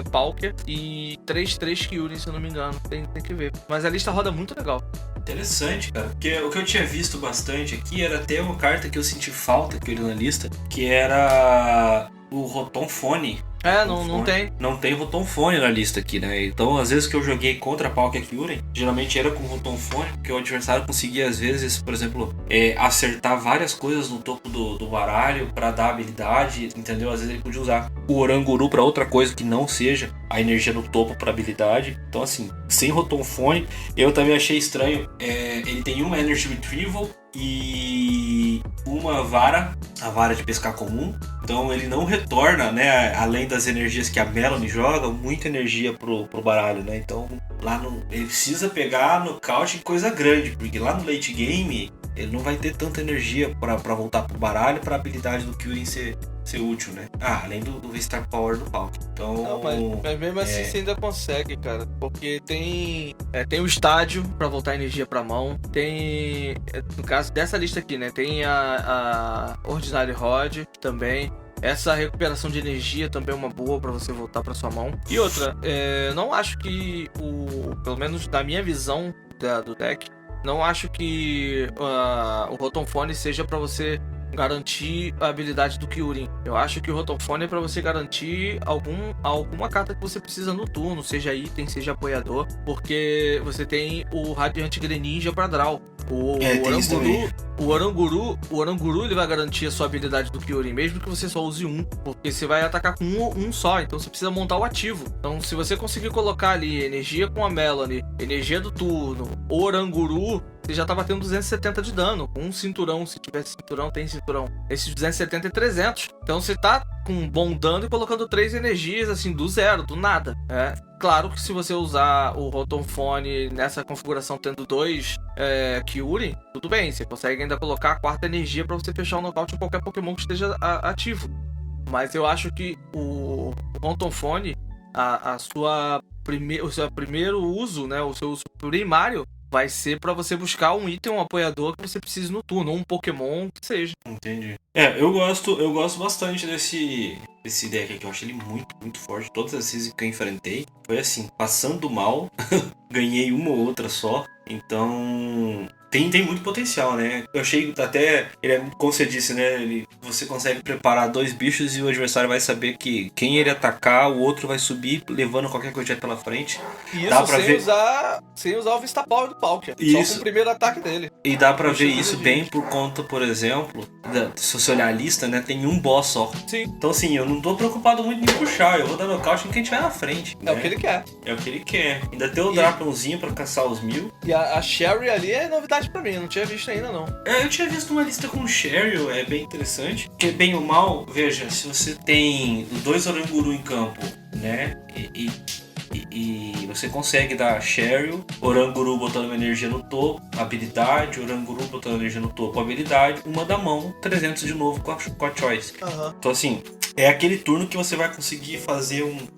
Palkia e 3 Kyurem, se eu não me engano. Tem que ver. Mas a lista roda muito legal. Interessante, cara. Porque o que eu tinha visto bastante aqui era até uma carta que eu senti falta que eu li na lista, que era o Rotom-Fone. Não tem. Não tem Rotom-Fone na lista aqui, né? Então, às vezes que eu joguei contra a Palkia Kyurem, geralmente era com Rotom-Fone, porque o adversário conseguia, às vezes, por exemplo, acertar várias coisas no topo do baralho pra dar habilidade, entendeu? Às vezes ele podia usar o Oranguru pra outra coisa que não seja a energia no topo pra habilidade. Então, assim, sem Rotom-Fone, eu também achei estranho. Ele tem uma Energy Retrieval e uma vara, a vara de pescar comum. Então ele não retorna, né, além das energias que a Melanie joga, muita energia pro baralho, né? Então lá ele precisa pegar nocaute em coisa grande, porque lá no late game ele não vai ter tanta energia pra voltar pro baralho, pra habilidade do Kyurem ser útil, né? Além do V-Star Power do Palkia. Então, não, mas mesmo assim você ainda consegue, cara. Porque tem o estádio pra voltar energia pra mão. Tem, no caso dessa lista aqui, né? Tem a Ordinary Rod também. Essa recuperação de energia também é uma boa pra você voltar pra sua mão. E outra, não acho que pelo menos na minha visão do deck, não acho que o Rotom-Fone seja pra você garantir a habilidade do Kyurem. Eu acho que o Rotom-Fone é pra você garantir alguma carta que você precisa no turno, seja item, seja apoiador, porque você tem o Radiant Greninja pra draw. O Oranguru ele vai garantir a sua habilidade do Kyurem, mesmo que você só use um, porque você vai atacar com um só, então você precisa montar o ativo. Então se você conseguir colocar ali energia com a Melanie, energia do turno, Oranguru, você já tá batendo 270 de dano, com um cinturão, se tivesse cinturão, tem cinturão. Esses 270 e 300. Então você tá com um bom dano e colocando 3 energias, assim, do zero, do nada. Claro que se você usar o Rotom-Fone nessa configuração tendo 2 Kyurem, tudo bem, você consegue ainda colocar a 4ª energia pra você fechar o nocaute em qualquer Pokémon que esteja ativo. Mas eu acho que o Rotom-Fone, o seu primeiro uso, né, o seu uso primário, vai ser pra você buscar um item, um apoiador que você precise no turno, ou um Pokémon que seja. Entendi. Eu gosto bastante desse deck aqui. Eu achei ele muito, muito forte. Todas as vezes que eu enfrentei, foi assim, passando mal, ganhei uma ou outra só. Então, tem muito potencial, né? Eu achei até, como você disse, né? Você consegue preparar 2 bichos e o adversário vai saber que quem ele atacar, o outro vai subir, levando qualquer coisa pela frente. Isso dá pra sem usar o Vista Power do Palkia. Isso. Só com o primeiro ataque dele. E dá pra ver isso bem por conta, por exemplo, se você olhar a lista, né? Tem um boss só. Sim. Então, assim, eu não tô preocupado muito em puxar. Eu vou dar nocaute em quem tiver na frente. É o que ele quer. É o que ele quer. Ainda tem o Draplonzinho pra caçar os 1000. E a Sherry ali é novidade novidade pra mim, eu não tinha visto ainda não. Eu tinha visto uma lista com Cheryl, é bem interessante. Porque bem ou mal, veja, se você tem 2 Oranguru em campo, né? E você consegue dar Cheryl, Oranguru botando uma energia no topo, habilidade, Oranguru botando energia no topo, habilidade, uma da mão, 300 de novo com a Choice. Então assim, é aquele turno que você vai conseguir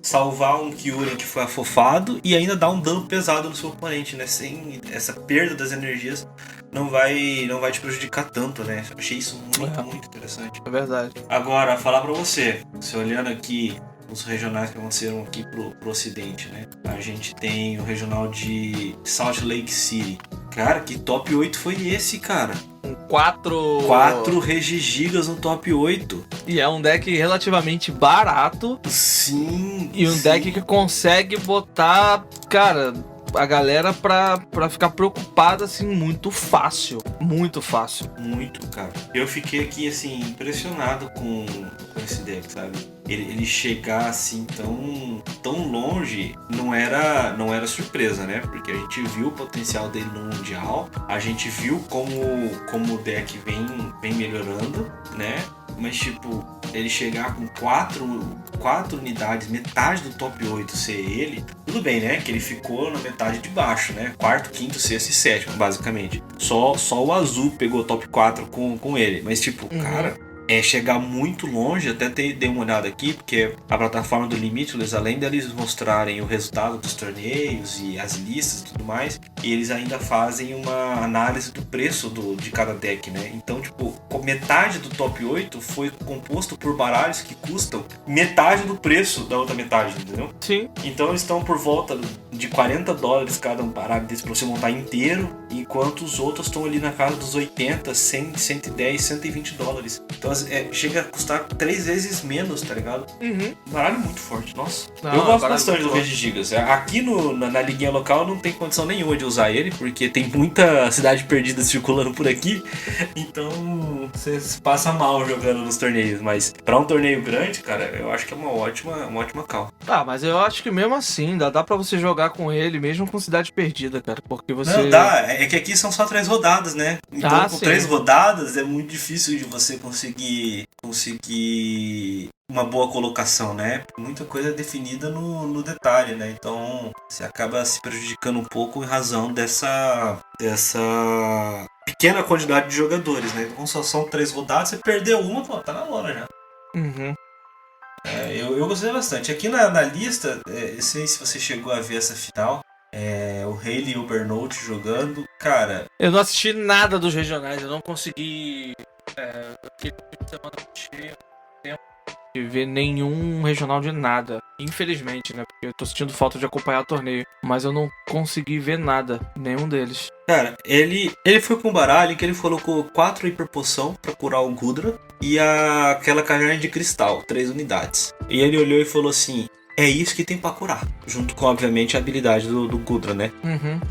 salvar um Kyurem que foi afofado e ainda dar um dano pesado no seu oponente, né? Sem essa perda das energias não vai te prejudicar tanto, né? Eu achei isso muito interessante. É verdade. Agora, falar pra você olhando aqui os regionais que aconteceram aqui pro ocidente, né? A gente tem o regional de Salt Lake City. Cara, que top 8 foi esse, cara? 4 Regigigas no top 8. E é um deck relativamente barato. Sim. E um deck que consegue botar, cara, a galera pra ficar preocupada, assim, muito fácil. Muito fácil. Muito, cara. Eu fiquei aqui, assim, impressionado com esse deck, sabe? Ele chegar, assim, tão longe não era surpresa, né? Porque a gente viu o potencial dele no Mundial, a gente viu como o deck vem melhorando, né? Mas, tipo, ele chegar com 4 unidades, metade do top 8 ser ele, tudo bem, né? Que ele ficou na metade de baixo, né? Quarto, quinto, sexto e sétimo, basicamente. Só o azul pegou top 4 com ele. Mas, tipo, cara, chegar muito longe, até dei uma olhada aqui, porque a plataforma do Limitless, além deles mostrarem o resultado dos torneios e as listas e tudo mais, eles ainda fazem uma análise do preço de cada deck, né? Então, tipo, metade do top 8 foi composto por baralhos que custam metade do preço da outra metade, entendeu? Sim. Então eles estão por volta de $40 cada um baralho desse pra você montar inteiro, enquanto os outros estão ali na casa dos 80, 100, 110, $120. Então chega a custar 3 vezes menos, tá ligado? Baralho muito forte, nossa. Eu gosto bastante do Regigigas. Aqui na liguinha local não tem condição nenhuma de usar ele, porque tem muita cidade perdida circulando por aqui. Então você passa mal jogando nos torneios. Mas pra um torneio grande, cara, eu acho que é uma ótima call. Ah, mas eu acho que mesmo assim, dá pra você jogar com ele, mesmo com cidade perdida, cara. Porque você... Não, dá. É que aqui são só 3 rodadas, né? Então com sim. 3 rodadas é muito difícil de você conseguir uma boa colocação, né? Muita coisa é definida no detalhe, né? Então você acaba se prejudicando um pouco em razão dessa pequena quantidade de jogadores, né? Então só são 3 rodadas, você perdeu uma, pô, tá na hora já. Eu gostei bastante. Aqui na lista, eu sei se você chegou a ver essa final. O Haley e o Bernold jogando, cara. Eu não assisti nada dos regionais, eu não consegui. Aquele fim de semana cheio, tempo de ver nenhum regional de nada. Infelizmente, né? Porque eu tô sentindo falta de acompanhar o torneio. Mas eu não consegui ver nada, nenhum deles. Cara, ele foi com um baralho que ele colocou 4 hiperpoção pra curar o Gudra e aquela caverna de cristal, 3 unidades. E ele olhou e falou assim: é isso que tem pra curar. Junto com, obviamente, a habilidade do Gudra, né?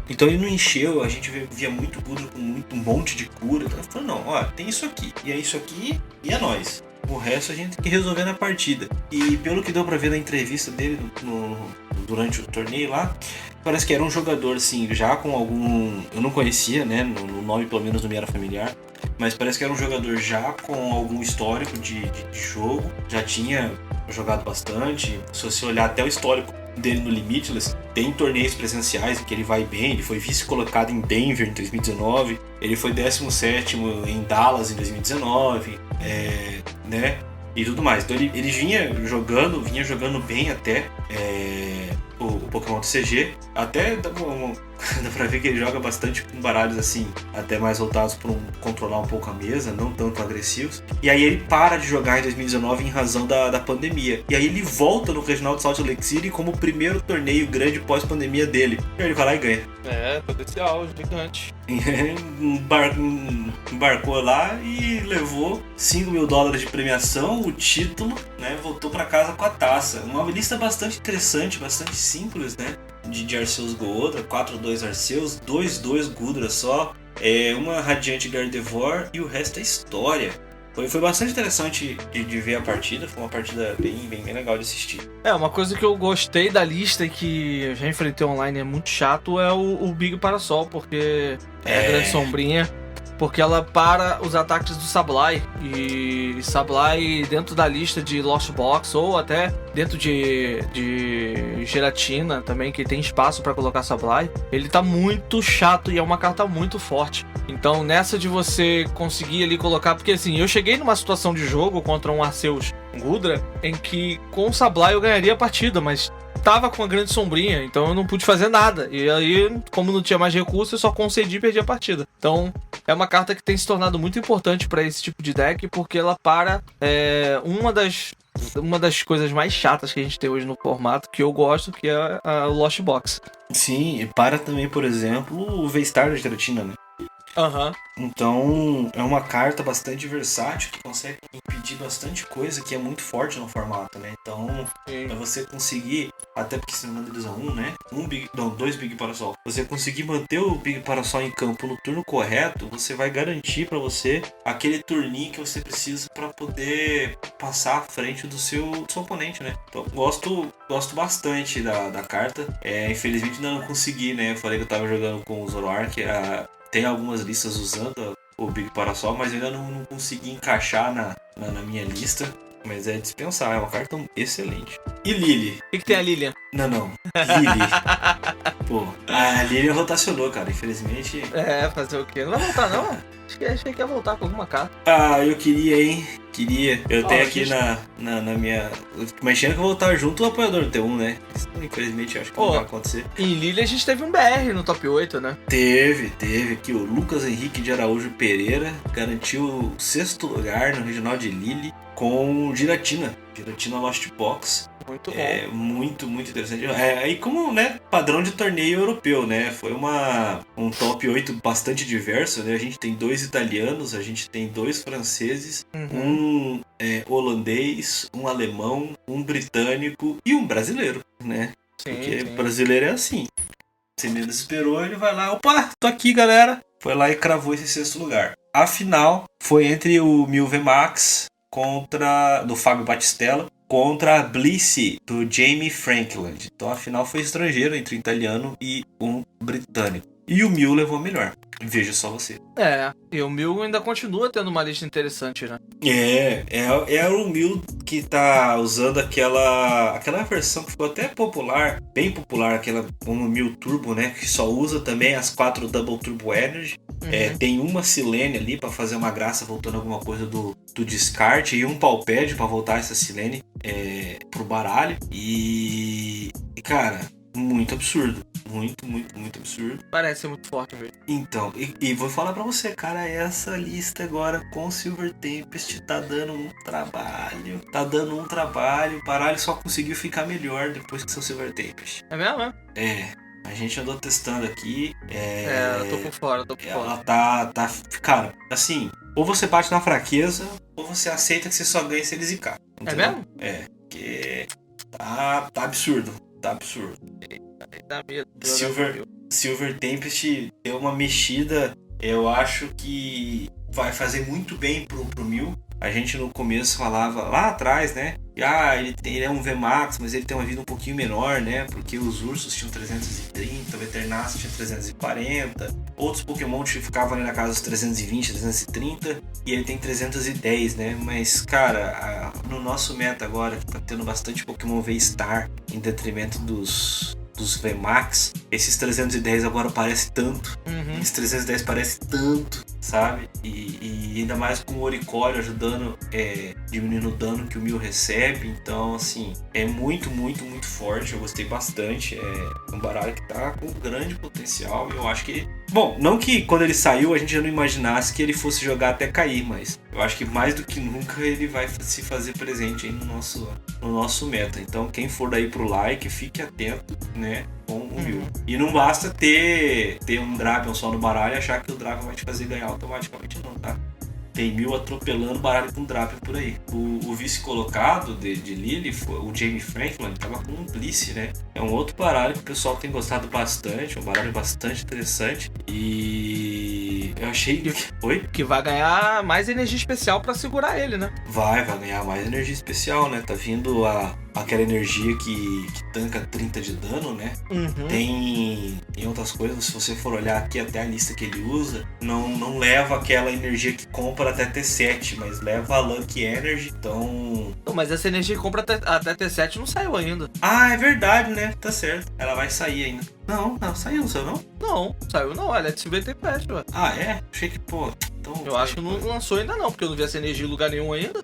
Então ele não encheu, a gente via muito Gudra com um monte de cura. Então ele falou: não, ó, tem isso aqui, e é isso aqui, e é nóis. O resto a gente tem que resolver na partida. E pelo que deu pra ver na entrevista dele durante o torneio lá, parece que era um jogador, assim, já com algum... Eu não conhecia, né? No nome, pelo menos, não me era familiar. Mas parece que era um jogador já com algum histórico de jogo. Já tinha jogado bastante. Se você olhar até o histórico dele no Limitless, tem torneios presenciais em que ele vai bem. Ele foi vice-colocado em Denver em 2019. Ele foi 17º em Dallas em 2019. Né? E tudo mais. Então ele vinha jogando bem até o Pokémon TCG. Até dá pra ver que ele joga bastante com baralhos assim, até mais voltados para controlar um pouco a mesa, não tanto agressivos. E aí ele para de jogar em 2019 em razão da pandemia. E aí ele volta no Regional de Salt Lake City como o primeiro torneio grande pós-pandemia dele. E aí ele vai lá e ganha. Potencial gigante. Embarcou lá e levou $5 mil de premiação, o título, né? Voltou pra casa com a taça. Uma lista bastante interessante, bastante simples, né? De Arceus Goodra, 4-2 Arceus, 2-2 Gudra só, uma Radiante Gardevoir e o resto é história. Foi bastante interessante de ver a partida, foi uma partida bem legal de assistir. Uma coisa que eu gostei da lista e que eu já enfrentei online é muito chato é o Big Parasol, porque é a grande sombrinha, porque ela para os ataques do Sableye, e Sableye dentro da lista de Lost Box ou até dentro de Giratina também, que tem espaço pra colocar Sableye, ele tá muito chato e é uma carta muito forte. Então nessa de você conseguir ali colocar, porque assim, eu cheguei numa situação de jogo contra um Arceus Gudra em que com o Sableye eu ganharia a partida, mas tava com a grande sombrinha, então eu não pude fazer nada. E aí, como não tinha mais recurso, eu só concedi e perdi a partida. Então, é uma carta que tem se tornado muito importante pra esse tipo de deck, porque ela para uma das coisas mais chatas que a gente tem hoje no formato, que eu gosto, que é a Lost Box. Sim, e para também, por exemplo, o V-Star da Giratina, né? Aham. Então, é uma carta bastante versátil que consegue impedir bastante coisa que é muito forte no formato, né? Então, pra você conseguir, até porque você manda eles a né? Dois Big Parasol. Você conseguir manter o Big Parasol em campo no turno correto, você vai garantir pra você aquele turninho que você precisa pra poder passar à frente do seu oponente, né? Então, gosto bastante da carta. Infelizmente ainda não consegui, né? Eu falei que eu tava jogando com o Zoroark, tem algumas listas usando o Big Parasol, mas eu ainda não consegui encaixar na minha lista. Mas é dispensar, é uma carta excelente. E Lily? O que tem a Lilian? Não. Lily. Pô, a Lily rotacionou, cara, infelizmente. Fazer o quê? Não vai voltar, não? Achei que ia voltar com alguma carta. Eu queria, hein? Eu tenho aqui na minha... Imagina que eu vou voltar junto ao apoiador do T1, né? Isso, infelizmente, eu acho que não vai acontecer. Em Lily a gente teve um BR no top 8, né? Teve aqui o Lucas Henrique de Araújo Pereira, garantiu o 6º lugar no regional de Lily com Giratina Lost Box. Muito bom. Muito interessante. Aí como, né, padrão de torneio europeu, né? Foi um top 8 bastante diverso, né? A gente tem 2 italianos, a gente tem 2 franceses, um holandês, um alemão, um britânico e um brasileiro, né? Porque brasileiro é assim. Você menos esperou, ele vai lá, opa, tô aqui, galera. Foi lá e cravou esse 6º lugar. A final foi entre o Milve Max do Fábio Batistella contra a Bliss do Jamie Frankland. Então a final foi estrangeiro entre um italiano e um britânico. E o Mil levou melhor. Veja só você. E o Mil ainda continua tendo uma lista interessante, né? É o Mil que tá usando aquela versão que ficou até popular, bem popular, aquela como Mil Turbo, né? Que só usa também as 4 Double Turbo Energy. Tem uma Silene ali pra fazer uma graça, voltando alguma coisa do descarte, e um Palpad pra voltar essa Silene pro baralho. E cara, muito absurdo. Muito absurdo. Parece ser muito forte mesmo. Então, e vou falar pra você, cara, essa lista agora com Silver Tempest tá dando um trabalho. O baralho só conseguiu ficar melhor depois que seu Silver Tempest. É mesmo, A gente andou testando aqui. Eu tô por fora. Ela tá. Cara, assim, ou você bate na fraqueza, ou você aceita que você só ganha se ele zicar. Entendeu? É mesmo? Porque tá absurdo. Dá medo. Silver Tempest deu uma mexida, eu acho que vai fazer muito bem pro Mil. A gente no começo falava lá atrás, né? Ele é um VMAX, mas ele tem uma vida um pouquinho menor, né? Porque os ursos tinham 330, o Eternatus tinha 340, outros Pokémon ficavam ali na casa dos 320, 330, e ele tem 310, né? Mas, cara, no nosso meta agora, que tá tendo bastante Pokémon V-Star em detrimento dos VMAX, esses 310 agora parece tanto. Esses 310 parece tanto, sabe? E ainda mais com o Oricorio ajudando, diminuindo o dano que o Mil recebe. Então, assim, é muito forte. Eu gostei bastante. É um baralho que tá com grande potencial. Eu acho que... Bom, não que quando ele saiu a gente já não imaginasse que ele fosse jogar até cair, mas eu acho que mais do que nunca ele vai se fazer presente aí no nosso meta. Então, quem for daí pro like, fique atento, né? Com o Mil. E não basta ter um Drapion só no baralho e achar que o Drapion vai te fazer ganhar automaticamente, não, tá? Tem Mil atropelando baralho com Drapion por aí. O vice-colocado de Lily, o Jamie Franklin, tava com um Bliss, né? É um outro baralho que o pessoal tem gostado bastante, um baralho bastante interessante. E Eu achei. Oi? Que vai ganhar mais energia especial pra segurar ele, né? Vai ganhar mais energia especial, né? Tá vindo aquela energia que tanca 30 de dano, né? Uhum. Tem em outras coisas, se você for olhar aqui até a lista que ele usa, não leva aquela energia que compra até T7, mas leva a Lucky Energy, então... Não, mas essa energia que compra até T7 não saiu ainda. Ah, é verdade, né? Tá certo. Ela vai sair ainda. Não, saiu, não saiu não? Não, saiu não, ela é de 50 patch, ué. Ah, é? Achei que, pô... Então, Eu acho que não lançou ainda não, porque eu não vi essa energia em lugar nenhum ainda.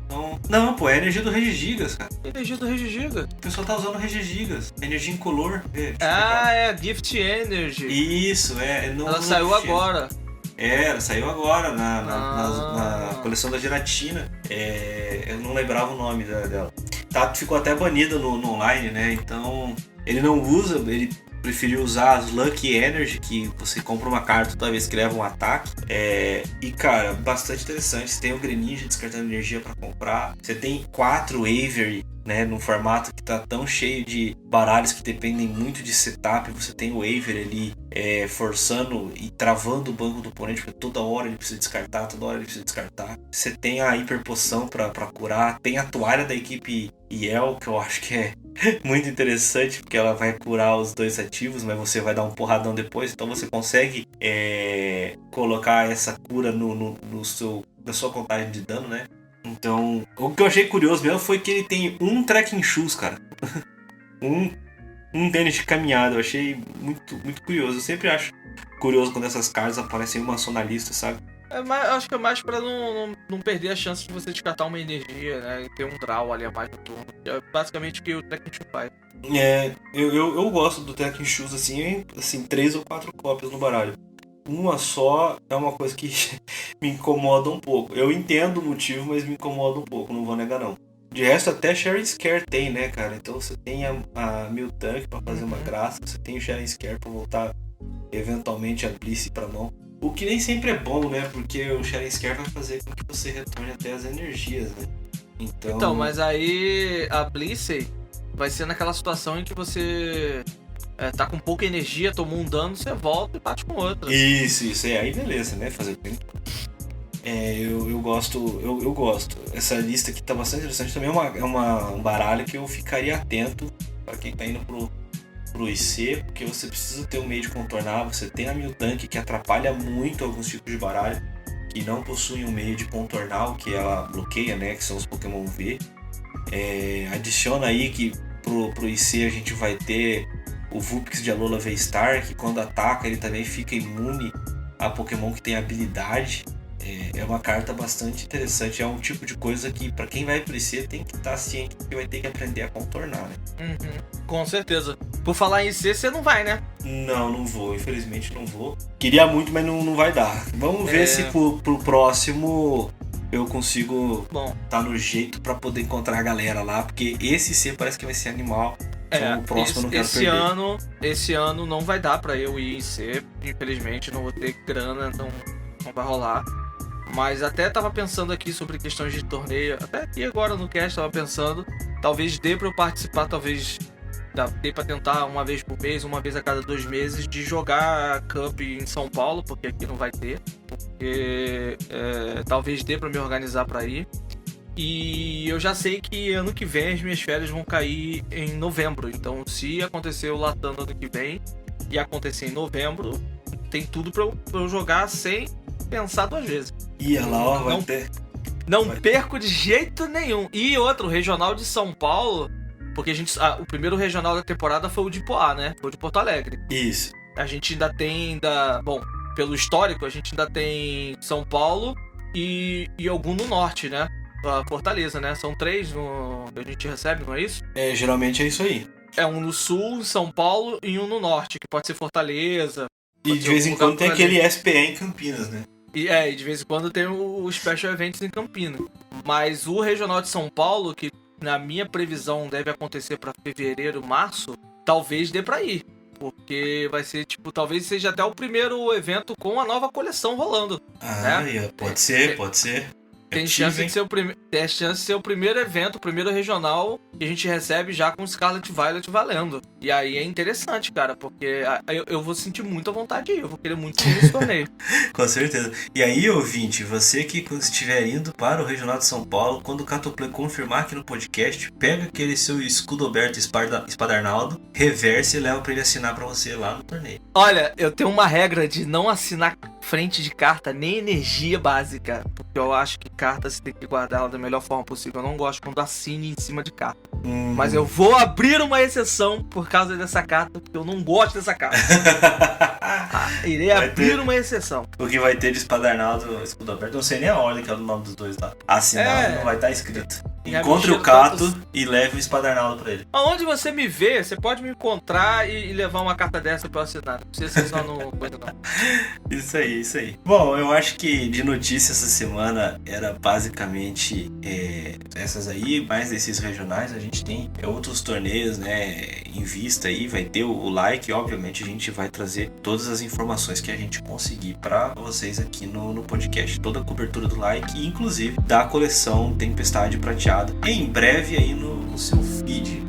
Não, pô, é a energia do Regigigas, cara. Energia do Regigiga. O pessoal tá usando Regigigas. Energia incolor. É a Gift Energy. Isso, não Ela usa saiu Gift Energy. agora. Ela saiu agora na coleção da Giratina. Eu não lembrava o nome dela. Ficou até banida no online, né? Então, ele não usa, ele preferiu usar as Lucky Energy, que você compra uma carta toda vez que leva um ataque. E, cara, bastante interessante. Você tem o Greninja descartando energia pra comprar. Você tem 4 Avery, né? Num formato que tá tão cheio de baralhos que dependem muito de setup. Você tem o Avery ali forçando e travando o banco do oponente, porque toda hora ele precisa descartar, Você tem a Hiper Poção pra curar. Tem a toalha da equipe Yell, que eu acho que é muito interessante, porque ela vai curar os 2 ativos, mas você vai dar um porradão depois, então você consegue colocar essa cura na sua contagem de dano, né? Então, o que eu achei curioso mesmo foi que ele tem um trekking shoes, cara. um tênis de caminhada. Eu achei muito, muito curioso. Eu sempre acho curioso quando essas cartas aparecem uma só na lista, sabe? Acho que é mais pra não perder a chance de você descartar uma energia, né? E ter um draw ali a mais no turno. É basicamente o que o Trekking Shoes faz. Eu gosto do Trekking Shoes assim 3 ou 4 cópias no baralho. Uma só é uma coisa que me incomoda um pouco. Eu entendo o motivo, mas me incomoda um pouco, não vou negar não. De resto, até Sharing Scare tem, né, cara? Então você tem a Miltank pra fazer uma graça, você tem o Sharing Scare pra voltar eventualmente a Blissey pra mão. O que nem sempre é bom, né? Porque o Sharing Scare vai fazer com que você retorne até as energias, né? Então, mas aí a Blissey vai ser naquela situação em que você tá com pouca energia, tomou um dano, você volta e bate com outra. Isso. Aí beleza, né? Fazer tempo. Eu gosto. Essa lista aqui tá bastante interessante. Também é um baralho que eu ficaria atento para quem tá indo pro IC, porque você precisa ter um meio de contornar. Você tem a Miltank, que atrapalha muito alguns tipos de baralho que não possuem um meio de contornar o que ela bloqueia, né? Que são os Pokémon V. Adiciona aí que pro IC a gente vai ter o Vulpix de Alola V-Star, que quando ataca ele também fica imune a Pokémon que tem habilidade. É uma carta bastante interessante. É um tipo de coisa que, pra quem vai pro IC, tem que estar ciente que vai ter que aprender a contornar, né? Com certeza. Por falar em IC, você não vai, né? Não vou. Infelizmente não vou. Queria muito, mas não vai dar. Vamos ver se pro próximo eu consigo tá no jeito pra poder encontrar a galera lá, porque esse IC parece que vai ser animal. Então, o próximo eu não quero perder. Esse ano não vai dar pra eu ir em IC. Infelizmente, não vou ter grana, então não vai rolar. Mas até tava pensando aqui sobre questões de torneio. Até aqui agora no cast tava pensando. Talvez dê pra eu participar, talvez dê pra tentar uma vez por mês, uma vez a cada 2 meses, de jogar Cup em São Paulo, porque aqui não vai ter. Porque talvez dê pra me organizar pra ir. E eu já sei que ano que vem as minhas férias vão cair em novembro. Então, se acontecer o Latam ano que vem e acontecer em novembro, tem tudo pra eu jogar sem pensar 2 vezes. Não perco de jeito nenhum. E outro, regional de São Paulo, porque o primeiro regional da temporada foi o de Poá, né? Foi o de Porto Alegre. Isso. A gente bom, pelo histórico, a gente ainda tem São Paulo e algum no norte, né? A Fortaleza, né? São 3 que a gente recebe, não é isso? Geralmente é isso aí. É um no sul, em São Paulo, e um no norte, que pode ser Fortaleza. E de vez em quando tem aquele SPE em Campinas, né? E de vez em quando tem o Special Events em Campinas. Mas o Regional de São Paulo, que na minha previsão deve acontecer para fevereiro, março, talvez dê pra ir. Porque vai ser, talvez seja até o primeiro evento com a nova coleção rolando. Né? Pode ser. Tem chance de ser o primeiro evento, o primeiro regional que a gente recebe já com Scarlet Violet valendo. E aí é interessante, cara, porque eu vou sentir muita vontade de ir, eu vou querer muito ir nesse torneio. Com certeza. E aí, ouvinte, você que estiver indo para o Regional de São Paulo, quando o Catoplay confirmar aqui no podcast, pega aquele seu escudo aberto Espadarnaldo, reverse e leva pra ele assinar pra você lá no torneio. Olha, eu tenho uma regra de não assinar frente de carta nem energia básica, porque eu acho que carta você tem que guardar ela da melhor forma possível. Eu não gosto quando assine em cima de carta. Mas eu vou abrir uma exceção por causa dessa carta, porque eu não gosto dessa carta. Irei abrir uma exceção. O que vai ter de Espadarnaldo, escudo aberto, não sei nem a ordem que é o nome dos dois lá. Assinado não vai estar escrito. Encontre o Cato e leve o Espadarnaldo pra ele. Aonde você me vê, você pode me encontrar e levar uma carta dessa pra eu assinar. Não precisa ser só no coisa não. Isso aí. Bom, eu acho que de notícias essa semana era basicamente essas aí, mais desses regionais. A gente tem outros torneios, né, em vista aí. Vai ter o like, obviamente a gente vai trazer todas as informações que a gente conseguir pra vocês aqui no podcast. Toda a cobertura do like e inclusive da coleção Tempestade Prateada em breve aí no seu feed.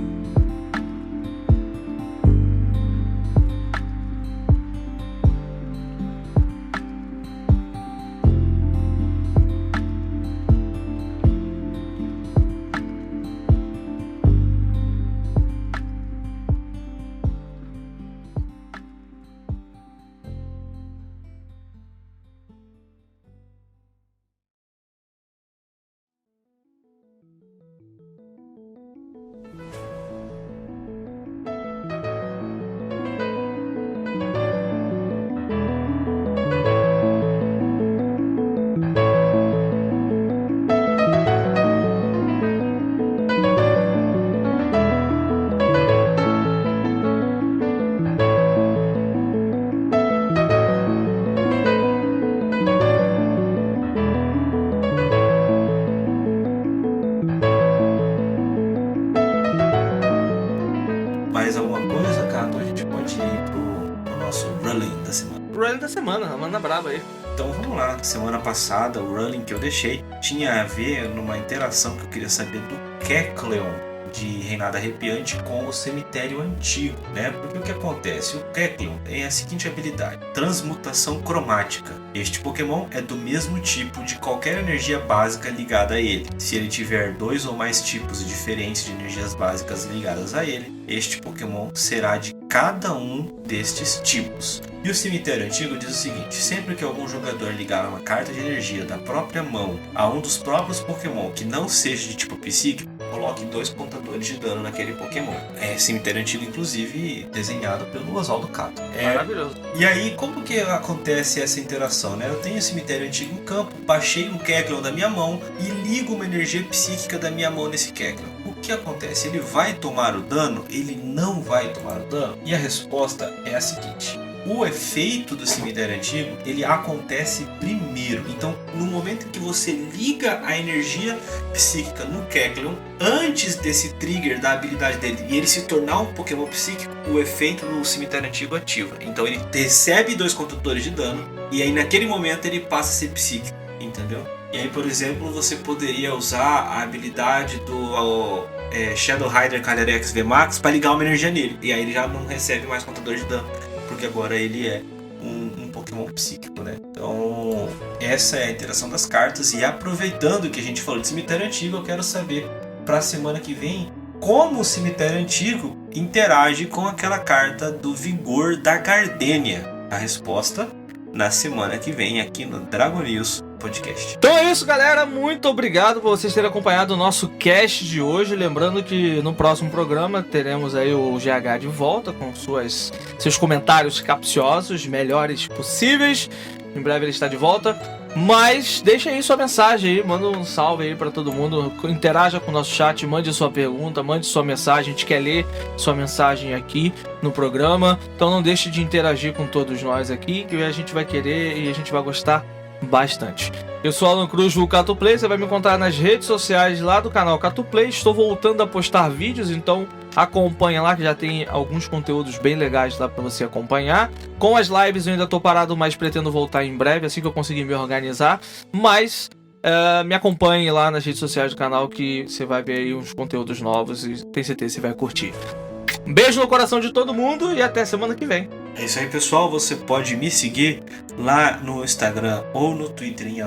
Mais alguma coisa, Cato? A gente pode ir pro nosso Rolling da semana. Rolling da semana, manda braba aí. Então vamos lá. Semana passada, o Rolling que eu deixei tinha a ver numa interação que eu queria saber do Kecleon de Reinado Arrepiante com o Cemitério Antigo, né? Porque o que acontece? O Kecleon tem a seguinte habilidade: transmutação cromática. Este Pokémon é do mesmo tipo de qualquer energia básica ligada a ele. Se ele tiver 2 ou mais tipos diferentes de energias básicas ligadas a ele, este Pokémon será de cada um destes tipos. E o Cemitério Antigo diz o seguinte: sempre que algum jogador ligar uma carta de energia da própria mão a um dos próprios Pokémon que não seja de tipo psíquico, coloque 2 contadores de dano naquele Pokémon. É Cemitério Antigo, inclusive, desenhado pelo Oswaldo Cato. Maravilhoso. E aí, como que acontece essa interação, né? Eu tenho o Cemitério Antigo em campo, baixei um Kecleon da minha mão e ligo uma energia psíquica da minha mão nesse Kecleon. O que acontece? Ele vai tomar o dano? Ele não vai tomar o dano? E a resposta é a seguinte: o efeito do Cemitério Antigo, ele acontece primeiro. Então, no momento em que você liga a energia psíquica no Kecleon, antes desse trigger da habilidade dele e ele se tornar um Pokémon psíquico, o efeito no Cemitério Antigo ativa. Então ele recebe 2 contadores de dano e aí naquele momento ele passa a ser psíquico, entendeu? E aí, por exemplo, você poderia usar a habilidade do Shadow Rider Calyrex VMAX para ligar uma energia nele. E aí ele já não recebe mais contador de dano, porque agora ele é um Pokémon psíquico, né? Então, essa é a interação das cartas. E aproveitando que a gente falou de Cemitério Antigo, eu quero saber, para a semana que vem, como o Cemitério Antigo interage com aquela carta do Vigor da Gardenia. A resposta na semana que vem aqui no Dragon News Podcast. Então é isso, galera. Muito obrigado por vocês terem acompanhado o nosso cast de hoje. Lembrando que no próximo programa teremos aí o GH de volta com seus comentários capciosos, melhores possíveis. Em breve ele está de volta. Mas deixa aí sua mensagem aí, manda um salve aí pra todo mundo, interaja com o nosso chat, mande sua pergunta, mande sua mensagem, a gente quer ler sua mensagem aqui no programa, então não deixe de interagir com todos nós aqui, que a gente vai querer e a gente vai gostar bastante. Eu sou Alan Cruz do Catoplay, você vai me encontrar nas redes sociais lá do canal Catoplay. Estou voltando a postar vídeos, então acompanha lá que já tem alguns conteúdos bem legais lá para você acompanhar. Com as lives eu ainda tô parado, mas pretendo voltar em breve, assim que eu conseguir me organizar. Mas Me acompanhe lá nas redes sociais do canal que você vai ver aí uns conteúdos novos e tenho certeza que você vai curtir. Um beijo no coração de todo mundo e até semana que vem. É isso aí, pessoal. Você pode me seguir lá no Instagram ou no Twitter em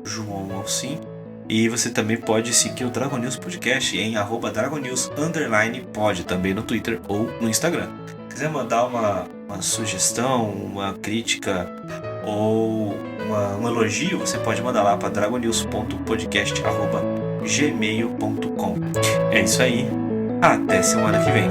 @JoãoAlcim. E você também pode seguir o Dragon News Podcast em @DragonNews_pod, também no Twitter ou no Instagram. Se quiser mandar uma sugestão, uma crítica ou um elogio, você pode mandar lá para dragonnews.podcast@gmail.com. É isso aí. Até semana que vem.